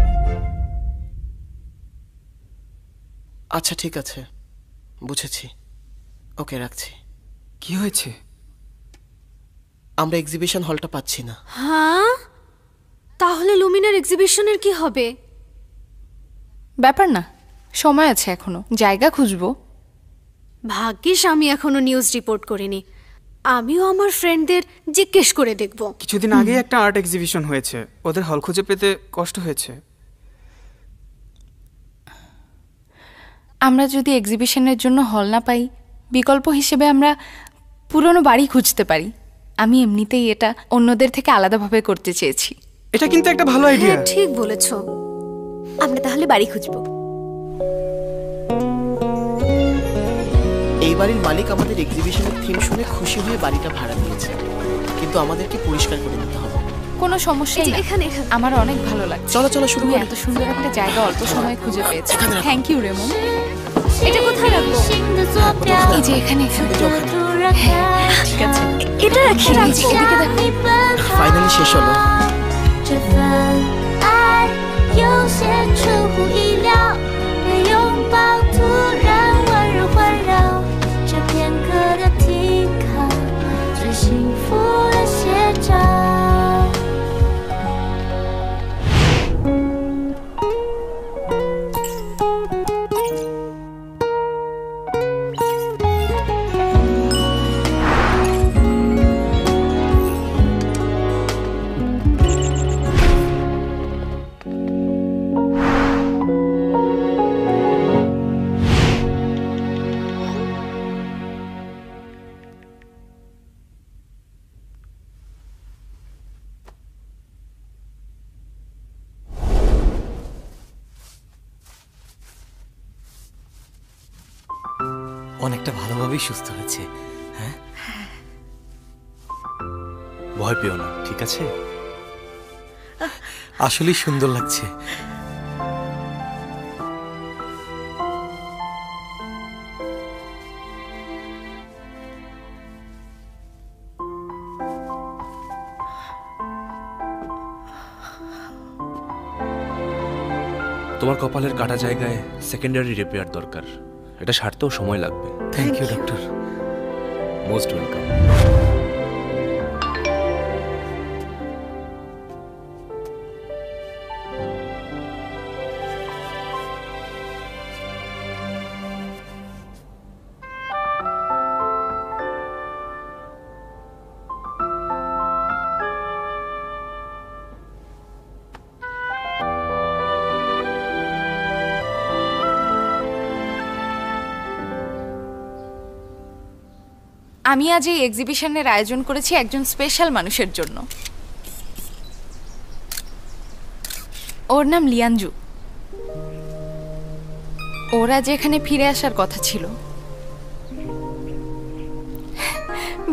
আচ্ছা ঠিক আছে, বুঝেছি। ওকে, রাখছি। কি হয়েছে? আমরা এক্সিবিশন হলটা পাচ্ছি না। হ্যাঁ, তাহলে লুমিনার এক্সিবিশনের কি হবে? ব্যাপার না, সময় আছে এখনো, জায়গা খুঁজবো। ভাগ্যিস আমি এখনো নিউজ রিপোর্ট করিনি। আমিও আমার ফ্রেন্ডদের জিজ্ঞেস করে দেখব। কিছুদিন আগে একটা আর্ট এক্সিবিশন হয়েছে, ওদের হল খুঁজে পেতে কষ্ট হয়েছে। আমরা যদি এক্সিবিশনের জন্য হল না পাই, বিকল্প হিসেবে আমরা পুরনো বাড়ি খুঁজতে পারি। আমি এমনিতেই এটা অন্যদের থেকে আলাদাভাবে করতে চেয়েছি। এটা কিন্তু একটা ভালো আইডিয়া। হ্যাঁ ঠিক বলেছো। আমরা তাহলে বাড়ি খুঁজবো। এই বাড়ির মালিক আমাদের এক্সিবিশনের থিম শুনে খুশি হয়ে বাড়িটা ভাড়া নিয়েছে, কিন্তু আমাদেরকে পরিষ্কার করে নিতে হবে। কোনো সমস্যা নেই, এখানে আমার অনেক ভালো লাগছে। চলো চলো শুরু তুমি করি। এত সুন্দর একটা জায়গা অল্প সময়ে খুঁজে পেয়েছো। Thank you Ramon. এটা কোথায় রাখবো? এই যে এখানে, এখানে। হ্যাঁ, ঠিক আছে, এটা রাখি। এদিকে দেখো। ফাইনালি শেষ হলো।这份爱有些出乎意料，被拥抱突然温柔环绕，这片刻的停靠，最幸福的写照。অনেকটা ভালোভাবেই সুস্থ হয়েছে। হ্যাঁ, ভয় পেও না, ঠিক আছে? আসলেই সুন্দর লাগছে। তোমার কপালের কাটা জায়গায় সেকেন্ডারি রিপেয়ার দরকার, এটা সারতেও সময় লাগবে। Thank you doctor. Most welcome. আমি আজ এই এক্সিবিশনের আয়োজন করেছি একজন স্পেশাল মানুষের জন্য। ওর নাম লিয়াঞ্জু। ওরা যেখানে ফিরে আসার কথা ছিল।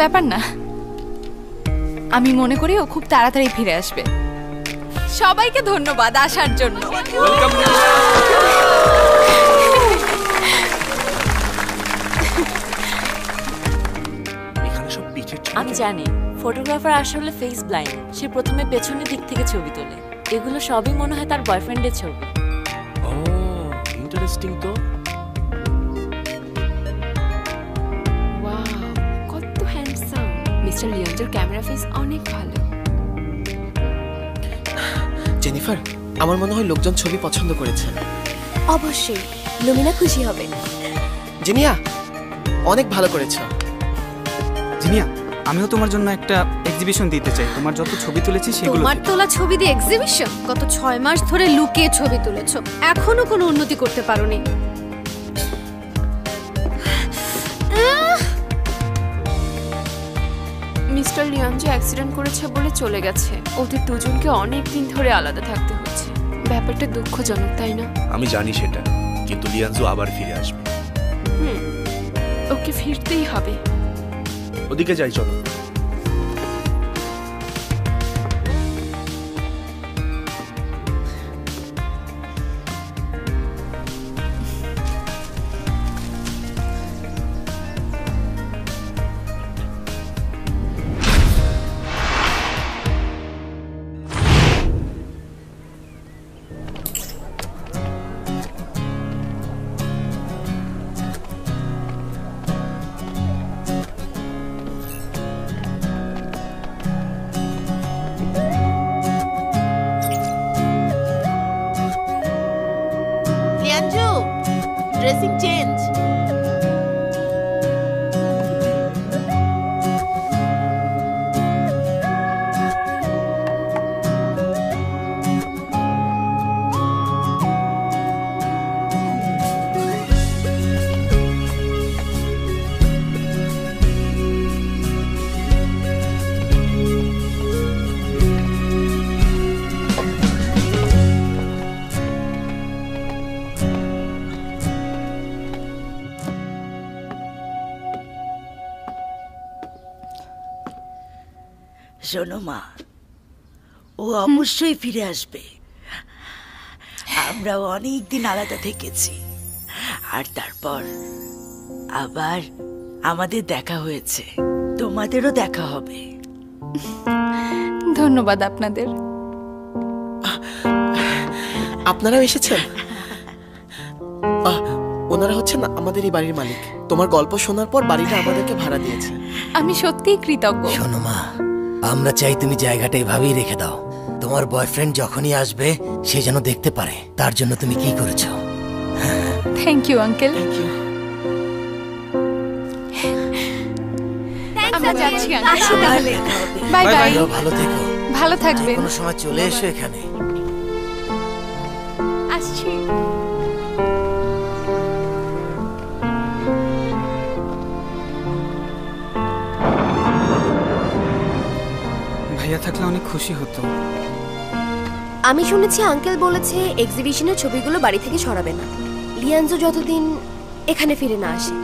ব্যাপার না, আমি মনে করি ও খুব তাড়াতাড়ি ফিরে আসবে। সবাইকে ধন্যবাদ আসার জন্য। আমি জানি ফটোগ্রাফার আসলে ফেস ব্লাইন্ড। সে প্রথমে পেছনের দিক থেকে ছবি তোলে। এগুলো সবই মনে হয় তার বয়ফ্রেন্ডের ছবি। ও ইন্টারেস্টিং তো। ওয়াও, কত হ্যান্ডসাম। মিস্টার লিয়াঞ্জোর ক্যামেরা ফেস অনেক ভালো। জেনিফার, আমার মনে হয় লোকজন ছবি পছন্দ করেছে। অবশ্যই, লুমিনা খুশি হবে। জিনিয়া, অনেক ভালো করেছো। জিনিয়া, আমিও তোমার জন্য একটা এক্সিবিশন দিতে চাই। তোমার যত ছবি তুলেছি সেগুলো। তোমার তোলা ছবি দিয়ে এক্সিবিশন? গত 6 মাস ধরে লুকিয়ে ছবি তুলেছো, এখনো কোনো উন্নতি করতে পারোনি। মিস্টার লিয়াঞ্জো অ্যাক্সিডেন্ট করেছে বলে চলে গেছে। ওদের দুজনকে অনেক দিন ধরে আলাদা থাকতে হচ্ছে। ব্যাপারটা দুঃখজনক, তাই না? আমি জানি সেটা, কিন্তু লিয়াঞ্জু আবার ফিরে আসবে। ওকে ফিরতেই হবে। ওদিকে যাই চলো। লিয়ানজু, ড্রেসিং চেঞ্জ। শোনো মা, ও অবশ্যই ফিরে আসবে। আমরা অনেক দিন আলাদা থেকেছি, আর তারপর আবার আমাদের দেখা হয়েছে, তোমাদেরও দেখা হবে। ধন্যবাদ আপনাদের। আপনারাও এসেছেন? ওনারা হচ্ছেন আমাদের এই বাড়ির মালিক। তোমার গল্প শোনার পর বাড়িটা আমাদেরকে ভাড়া দিয়েছে। আমি সত্যিই কৃতজ্ঞ। শোনো মা, আমরা চাই তুমি জায়গাটা এভাবেই রেখে দাও। তোমার বয়ফ্রেন্ড যখনই আসবে সে যেন দেখতে পারে তার জন্য তুমি কি করেছো। Thank you uncle. আমরা যাচ্ছি আঙ্কেল। Bye bye. ভালো থেকো। ভালো থাকবেন। কোনো সময় চলে এসো এখানে। আসছি। ভাইয়া থাকলে অনেক খুশি হতো। আমি শুনেছি আঙ্কেল বলেছে এক্সিবিশনের ছবিগুলো বাড়ি থেকে সরাবে না, লিয়ানজো যতদিন এখানে ফিরে না আসে।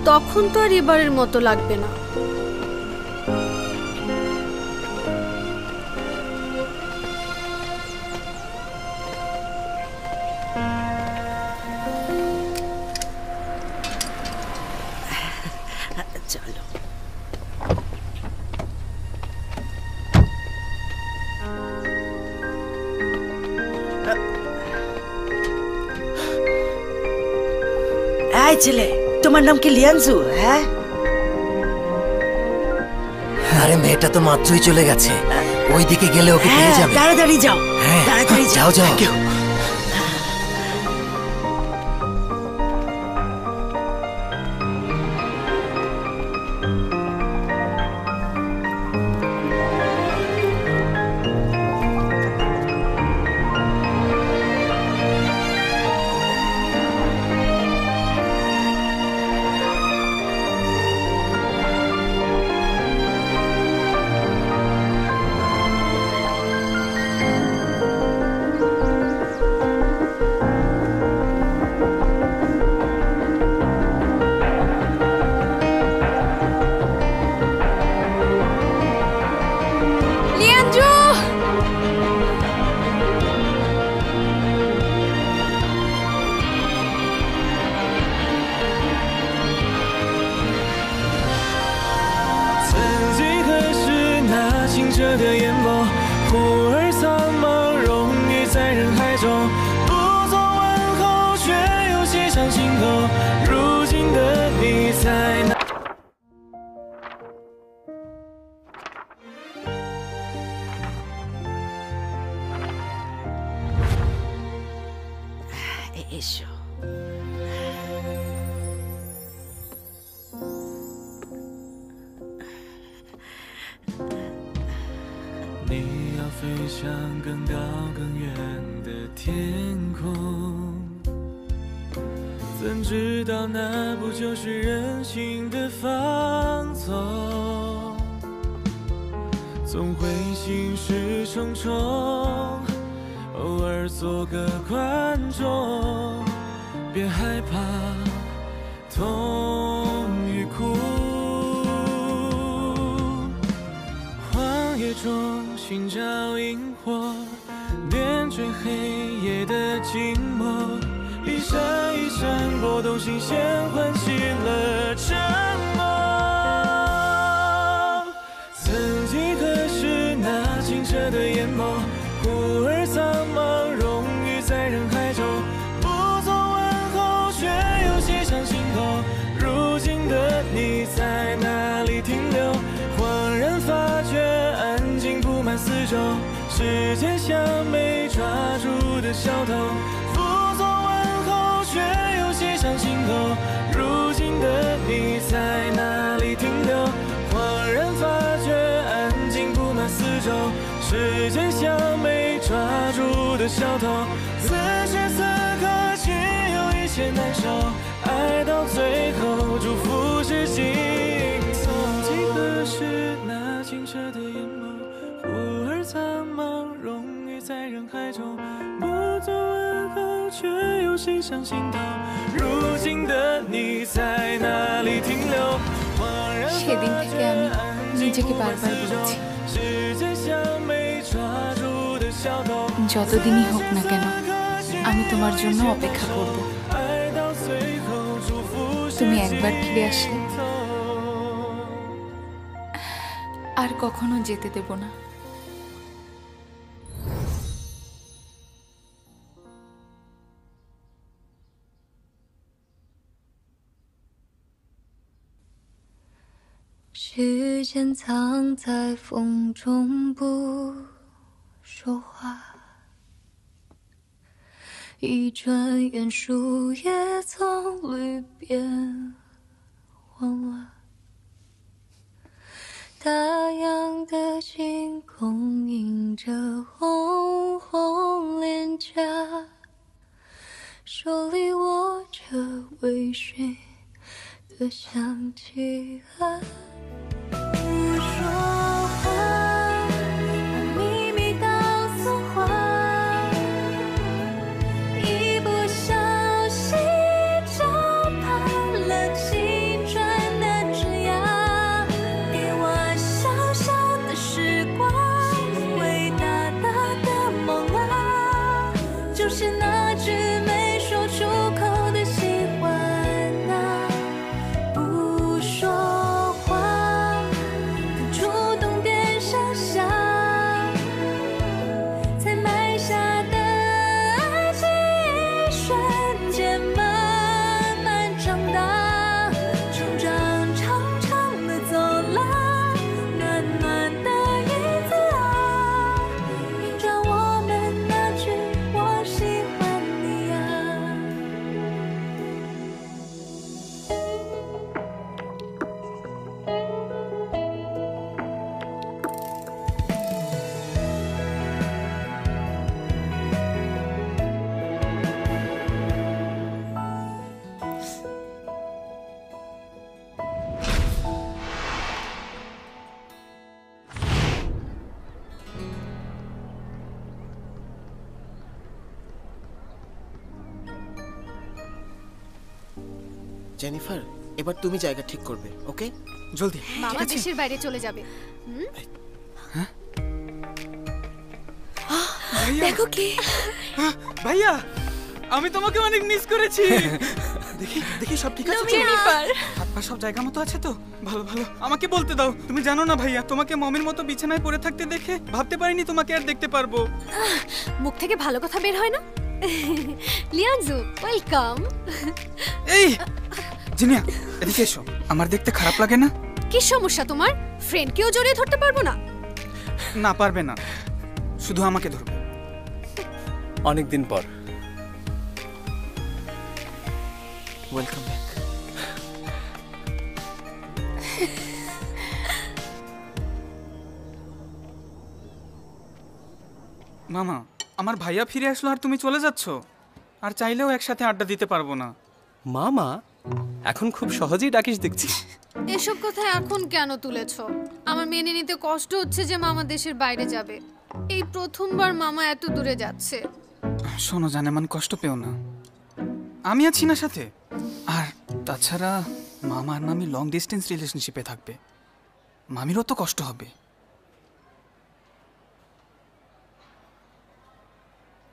তখন তো আর এবারের মতো লাগবে না। চলো। এই ছেলে, তোমার নাম কি লিয়ানজু? হ্যাঁ, আরে মেয়েটা তো মাত্রই চলে গেছে, ওইদিকে গেলে ওকে পেয়ে যাবে। তাড়াতাড়ি যাও। হ্যাঁ তাড়াতাড়ি যাও যাও। এসো।你要飞向更高更远的天空，怎知道那不就是人性的放纵？总会心事重重，偶尔做个观众，别害怕痛与寻找萤火，点缀黑夜的静默。一闪一闪波动，心弦唤起了沉默。曾几何时，那清澈的眼眸，忽而苍茫，融于在人海中。不做问候，却又袭上心头。如今的你在哪里停留？恍然发觉，安静布满四周，时间像没抓住的小偷。却又袭上心头，如今的你在哪里停留？恍然发觉，安静布满四周，时间像没抓住的小偷。此时此刻，却有一些难受，爱到最后，祝福是尽头。曾几何时，那清澈的眼眸，忽而苍茫，融于在人海中。不做问候，却又袭上心头。如今的你在哪里停留？সেদিন থেকে আমি নিজেকে বারবার বলেছি, যতদিনই হোক না কেন আমি তোমার জন্য অপেক্ষা করব। তুমি একবার ফিরে আসলে আর কখনো যেতে দেব না।时间藏在风中不说话，一转眼树叶从绿变黄了，大洋的星空映着红红脸颊，手里握着微醺的香气啊。不说话，把秘密告诉我，一不小心就怕了青春的枝桠，给我小小的时光，伟大大的梦啊，就是那句没说出口的喜欢啊。不说জেনিফার, এবার তুমি জায়গা ঠিক করবে, ওকে? জলদি। মামা দেশের বাইরে চলে যাবে। দেখো কি ভাইয়া, আমি তোমাকে অনেক মিস করেছি। দেখি দেখি সব ঠিক আছে তো? হাত পা সব জায়গা মতো আছে তো? ভালো ভালো, আমাকে বলতে দাও। তুমি জানো না ভাইয়া, তোমাকে মমির মতো বিছানায় পড়ে থাকতে দেখে ভাবতে পারিনি তোমাকে আর দেখতে পারবো। মুখ থেকে ভালো কথা বের হয় না। লিয়ানজু, ওয়েলকাম। এই জিনিয়া, এদিকে এসো। আমার দেখতে খারাপ লাগে না? কি সমস্যা তোমার? ফ্রেন্ডকেও জড়িয়ে ধরতে পারবো না? না, পারবে না, শুধু আমাকে ধরবে। অনেকদিন পর। Welcome back. মামা, আমার ভাইয়া ফিরে আসলো আর তুমি চলে যাচ্ছ? আর চাইলেও একসাথে আড্ডা দিতে পারবো না। মামা এখন খুব সহজেই ডাকিস দেখছি। এসব কথা এখন কেন তুলেছো? আমার মেনে নিতে কষ্ট হচ্ছে যে মামা দেশের বাইরে যাবে। এই প্রথমবার মামা এত দূরে যাচ্ছে। শোনো জানেমান, কষ্ট পেও না, আমি আছি না সাথে। আর তাছাড়া মামা আর মামি লং ডিস্টেন্স রিলেশনশিপে থাকবে, মামিরও তো কষ্ট হবে।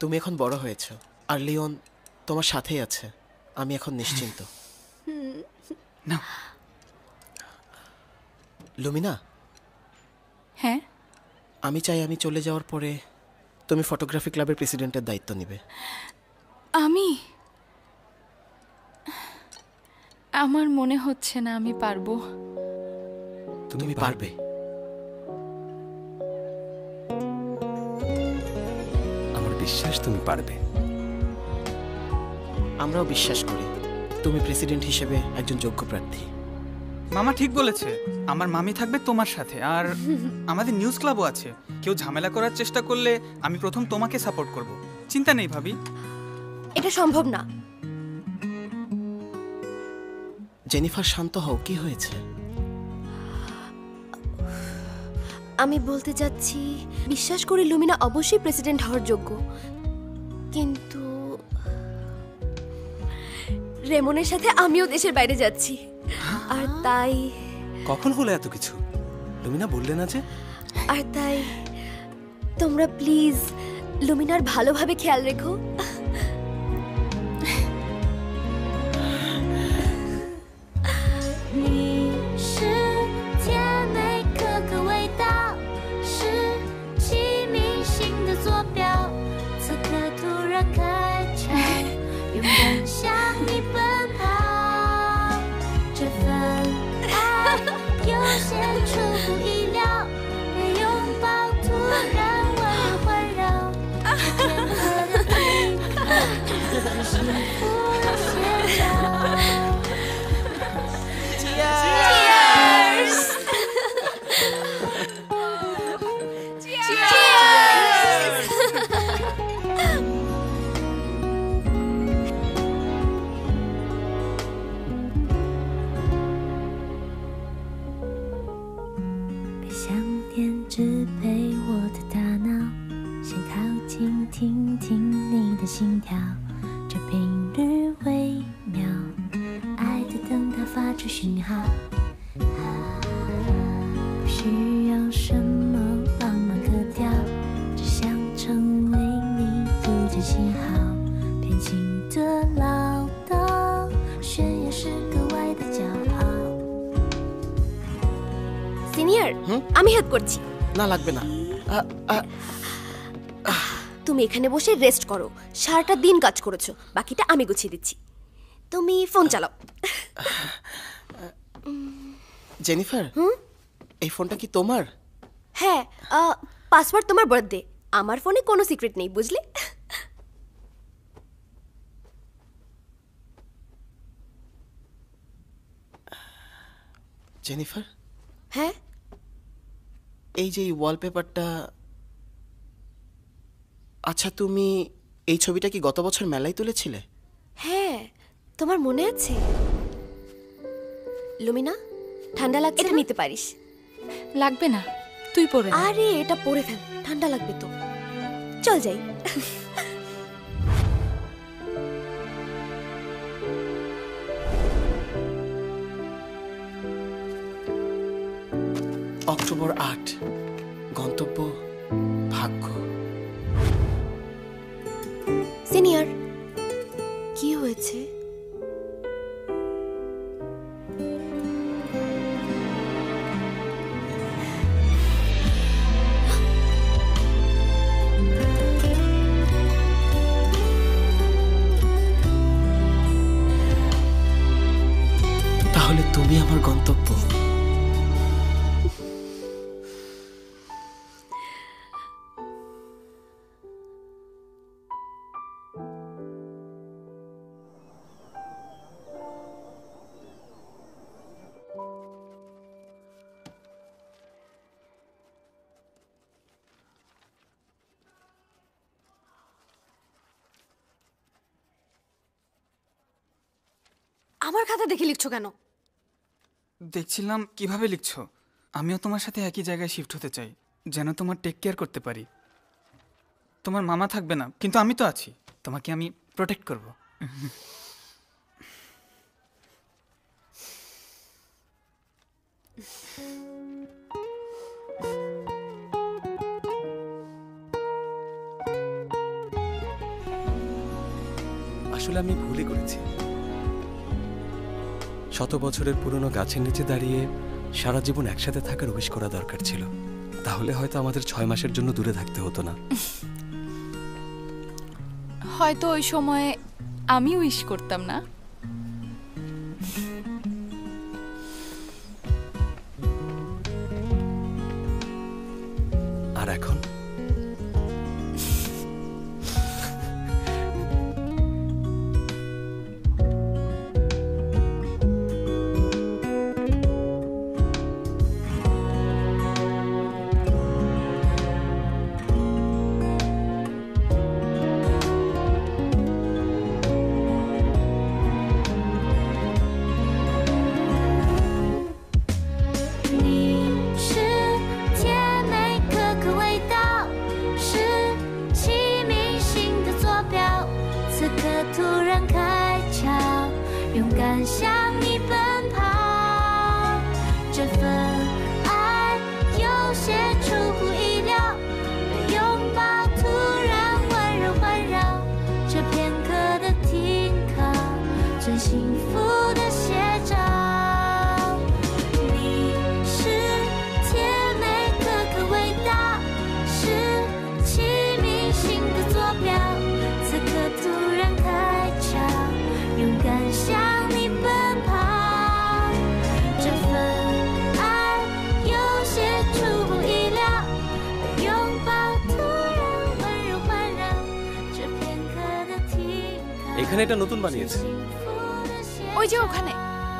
তুমি এখন বড় হয়েছ, আর লিওন তোমার সাথেই আছে। আমি এখন নিশ্চিন্ত। না লুমিনা, হ্যাঁ আমি চাই আমি চলে যাওয়ার পরে তুমি ফটোগ্রাফি ক্লাবের প্রেসিডেন্টের দায়িত্ব নিবে। আমার মনে হচ্ছে না আমি পারবো। তুমি পারবে। আমার বিশ্বাস তুমি পারবে। আমরাও বিশ্বাস করি তুমি প্রেসিডেন্ট হিসেবে একজন যোগ্য প্রার্থী। মামা ঠিক বলেছে, আমার মামি থাকবে তোমার সাথে, আর আমাদের নিউজ ক্লাবও আছে। কেউ ঝামেলা করার চেষ্টা করলে আমি প্রথম তোমাকে সাপোর্ট করব। চিন্তা নেই ভাবি। এটা সম্ভব না। জেনিফার, শান্ত হও, কি হয়েছে? আমি বলতে যাচ্ছি, বিশ্বাস করি লুমিনা অবশ্যই প্রেসিডেন্ট হওয়ার যোগ্য, কিন্তু রেমনের সাথে আমিও দেশের বাইরে যাচ্ছি, আর তাই। কখন হলো এত কিছু? লুমিনা বললে না যে? আর তাই তোমরা প্লিজ লুমিনার ভালোভাবে খেয়াল রেখো। সিনিয়র, আমি হেল্প করছি। না লাগবে না, তুমি এখানে বসে রেস্ট করো। সারাটা দিন কাজ করেছো, বাকিটা আমি গুছিয়ে দিচ্ছি। তুমি ফোন চালাও। জেনিফার, এই ফোনটা কি তোমার? হ্যাঁ, পাসওয়ার্ড তোমার বার্থডে। আমার ফোনে কোনো সিক্রেট নেই, বুঝলে? জেনিফার, হ্যাঁ, এই যে ওয়ালপেপারটা, আচ্ছা তুমি এই ছবিটা কি গত বছর মেলায় তুলেছিলে? হ্যাঁ, তোমার মনে আছে? লুমিনা, ঠান্ডা লাগছে, এটা নিতে পারিস। লাগবে না, তুই পরে নে। আরে এটা পরে ফেল, ঠান্ডা লাগবে তো। চল যাই। অক্টোবর ৮, গন্তব্য ভাগ্য। সিনিয়র, কি হয়েছে? তাহলে তুমি আমার গন্তব্য। আমার খাতা দেখে লিখছো কেন? দেখছিলাম কিভাবে লিখছো। আমিও তোমার সাথে একই জায়গায় শিফট হতে চাই, যেন তোমার টেক কেয়ার করতে পারি। তোমার মামা থাকবে না, কিন্তু আমি তো আছি, তোমাকে আমি প্রোটেক্ট করব। আসলে আমি ভুলই করেছি। শত বছরের পুরনো গাছের নিচে দাঁড়িয়ে সারা জীবন একসাথে থাকার উইশ করা দরকার ছিল, তাহলে হয়তো আমাদের 6 মাসের জন্য দূরে থাকতে হতো না। হয়তো ওই সময়ে আমি উইশ করতাম না। আর এখন এখানে এটা নতুন বানিয়েছে। ওই যে ওখানে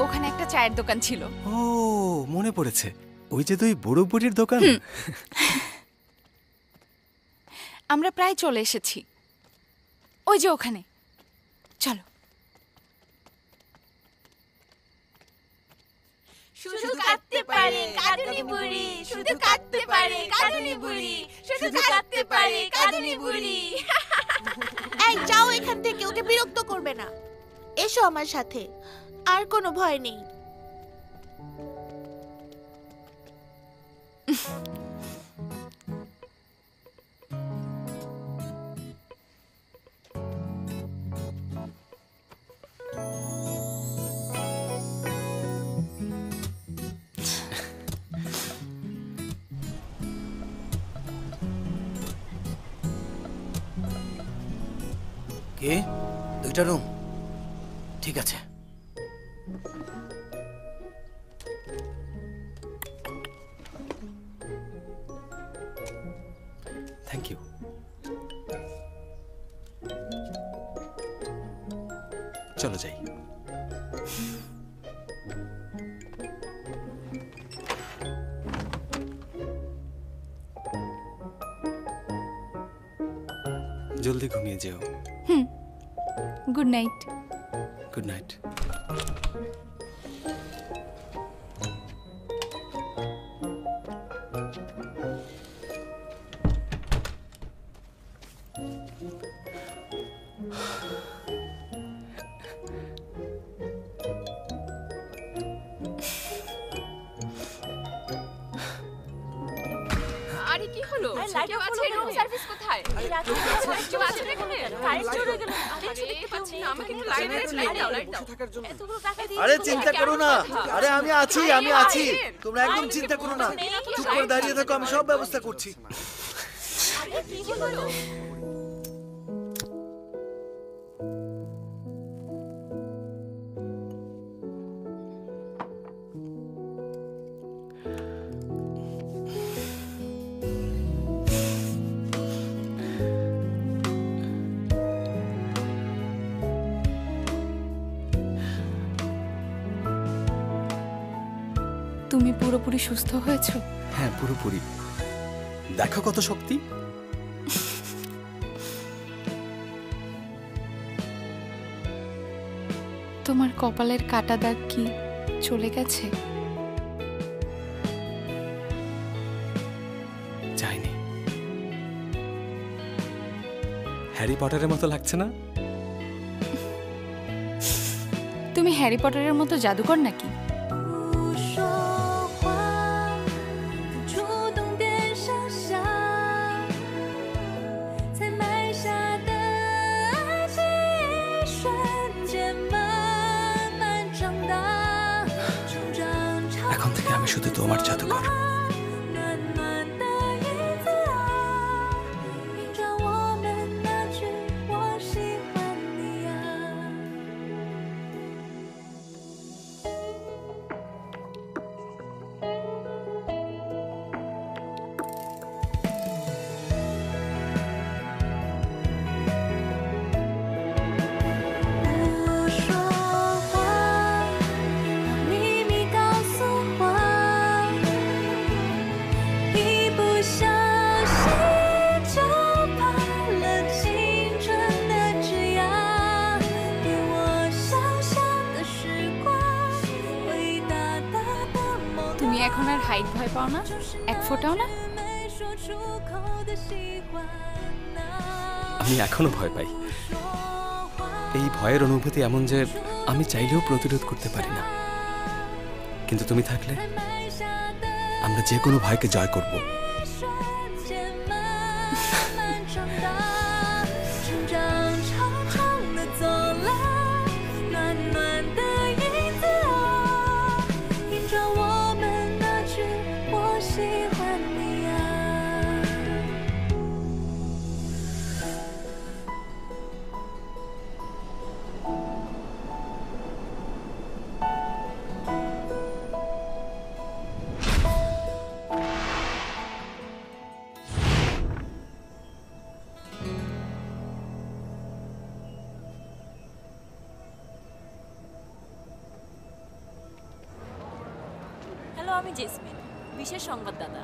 ওখানে একটা চায়ের দোকান ছিল। ও মনে পড়েছে, ওই যে 2 বুড়ো বুড়ির দোকান। আমরা প্রায় চলে এসেছি। ওই যে ওখানে, চলো। শুধু কাঁদতে পারে কাঁদুনি বুড়ি, শুধু কাঁদতে পারে কাঁদুনি বুড়ি, শুধু কাঁদতে পারে কাঁদুনি বুড়ি। এই যাও এখান থেকে, ওকে বিরক্ত করবে না। এসো আমার সাথে, আর কোনো ভয় নেই। কে? 2টা রুম? ঠিক আছে। Thank you. চলো যাই। জলদি ঘুমিয়ে যেও। Good night. Good night. আরে কি হলো? কেউ আছে এখানে? সার্ভিস কোথায়? কেউ আছে এখানে? কারেন্ট চলে গেল। কিছু দেখতে পাচ্ছি না। আমাকে একটু লাইট দাও, লাইট দাও। এতগুলো টাকা দিয়ে আরে চিন্তা করো না, আরে আমি আছি, তোমরা একদম চিন্তা করো না, চুপ করে দাঁড়িয়ে থাকো, আমি সব ব্যবস্থা করছি। আরে কি হলো? তুমি পুরোপুরি সুস্থ হয়েছো? হ্যাঁ পুরোপুরি। দেখো কত শক্তি। তোমার কপালের কাটা দাগ কি চলে গেছে? যায়নি। হ্যারি পটারের মতো লাগছে না? তুমি হ্যারি পটারের মতো জাদুকর নাকি?才埋下的爱情， শুধু তোমার জাদুঘর। তুমি এখন আর হাইট ভয় পাও না, এক ফোঁটাও না? আমি এখনো ভয় পাই। এই ভয়ের অনুভূতি এমন যে আমি চাইলেও প্রতিরোধ করতে পারি না, কিন্তু তুমি থাকলে আমরা যে কোনো ভয়কে জয় করব। হ্যালো, আমি জেসমিন, বিশেষ সংবাদদাতা।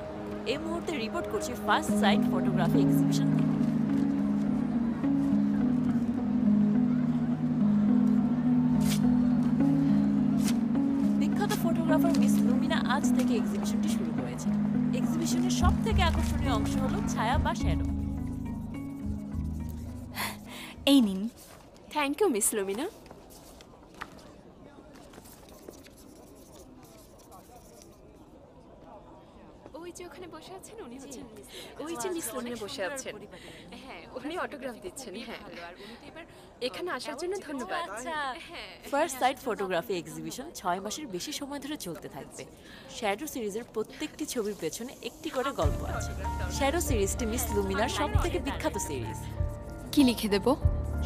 এই মুহূর্তে রিপোর্ট করছি ফার্স্ট সাইট ফটোগ্রাফি এক্সিবিশন থেকে। বিখ্যাত ফটোগ্রাফার মিস লুমিনা আজ থেকে এক্সিবিশনটি শুরু করেছে। এক্সিবিশনের সবথেকে আকর্ষণীয় অংশ হলো ছায়া বা শ্যাডো। এই নিন। Thank you miss Lumina. ওই যে ওখানে বসে আছেন উনি হচ্ছেন ওই যে মিস লুমিনা বসে আছেন। হ্যাঁ, উনি অটোগ্রাফ দিচ্ছেন। হ্যাঁ, এখানে আসার জন্য ধন্যবাদ। ফার্স্ট সাইট ফটোগ্রাফি এক্সিবিশন 6 মাসের বেশি সময় ধরে চলতে থাকবে। শ্যাডো সিরিজের প্রত্যেকটি ছবির পেছনে একটি করে গল্প আছে। শ্যাডো সিরিজটি মিস লুমিনার সবথেকে বিখ্যাত সিরিজ। কি লিখে দেব?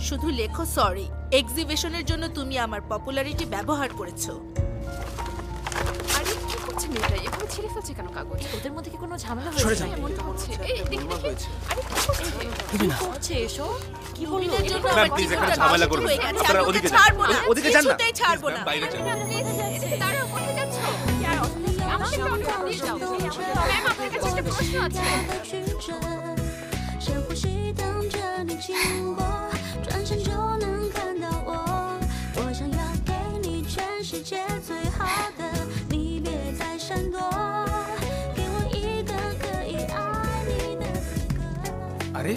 শুধু লেখো সরি, এক্সিবিশনের জন্য তুমি আমার পপুলারিটি ব্যবহার করেছো। আরে কি করছেন এটা? এভাবে ছিঁড়ে ফেলছে কেন কাগজ? ওদের মধ্যে কি কোনো ঝামেলা সরে হয়েছে? যান। এমন তো হচ্ছে। এই দেখি দেখি। আরে কি করছে? কি করছে এসো? কি বললো? লুমিনার জন্য ম্যাম, আমার প্লিজ জীবনটা এখানে ঝামেলা নষ্ট করবেন হয়ে না। গেছে। আপনারা আমি ওদিকে ওকে যান। ছাড়বো না। ওদিকে যান না। কিছুতেই ছাড়বো না। বাইরে যান। দাঁড়াও, কোথায় যাচ্ছ? কি আর অসুবিধা? আমাকে একটু অটোগ্রাফ দিয়ে যাও। ম্যাম, আপনার কাছে একটা প্রশ্ন আছে।深呼吸，等着你经过，转身就能看到我。我想要给你全世界最好的，你别再闪躲，给我一个可以爱你的资格。 আরে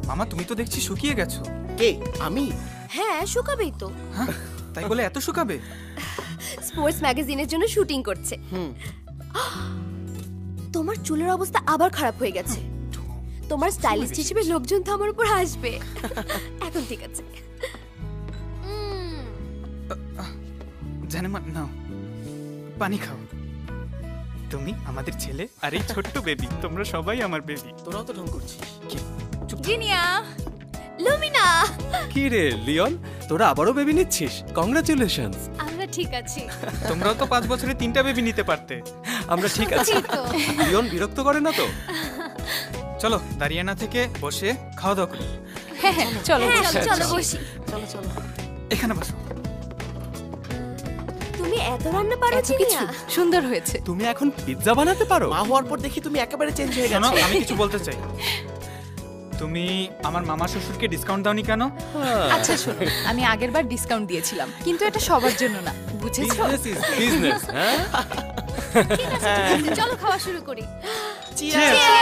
মামা, তুমি তো দেখছি শুকিয়ে গেছো। কে? আমি? হ্যাঁ, শুকাবেই তো। হ্যাঁ, তাই বলে এত শুকাবে? স্পোর্টস ম্যাগাজিনের জন্য শুটিং করছে। তোমার চুলের অবস্থা আবার খারাপ হয়ে গেছে। তোমার স্টাইলিস্ট হিসেবে লোকজন তো আমার উপর হাসবে। এখন ঠিক আছে। জানেমা, নাও পানি খাও। তুমি আমাদের ছেলে আর এই ছোট্ট বেবি, তোমরা সবাই আমার বেবি। তোরাও তো ঢং করছিস। জিনিয়া, লুমিনা। কি রে লিওন, তোরা আবারও বেবি নিচ্ছিস? কংগ্রাচুলেশনস। আমরা ঠিক আছি। তোমরাও তো 5 বছরে 3টা বেবি নিতে পারতে। আমরা ঠিক আছি। লিওন বিরক্ত করে না তো? চলো, দাঁড়িয়ে না থেকে বসে খাওয়া দাওয়া করি। হ্যাঁ হ্যাঁ, চলো চলো বসি। চলো চলো। এখানে বসো। তুমি এত রান্না পারো এত কিছু জিনিয়া? সুন্দর হয়েছে। তুমি এখন পিৎজা বানাতে পারো? মা হওয়ার পর দেখি তুমি একেবারে চেঞ্জ হয়ে শোনো, গেছো। আমি কিছু বলতে চাই। তুমি আমার মামা শ্বশুরকে ডিসকাউন্ট দাওনি কেন? আচ্ছা শোনো, আমি আগেরবার ডিসকাউন্ট দিয়েছিলাম, কিন্তু এটা সবার জন্য না, বুঝেছো? Business is business. হ্যাঁ, ঠিক আছে, চলো খাওয়া শুরু করি। Cheers!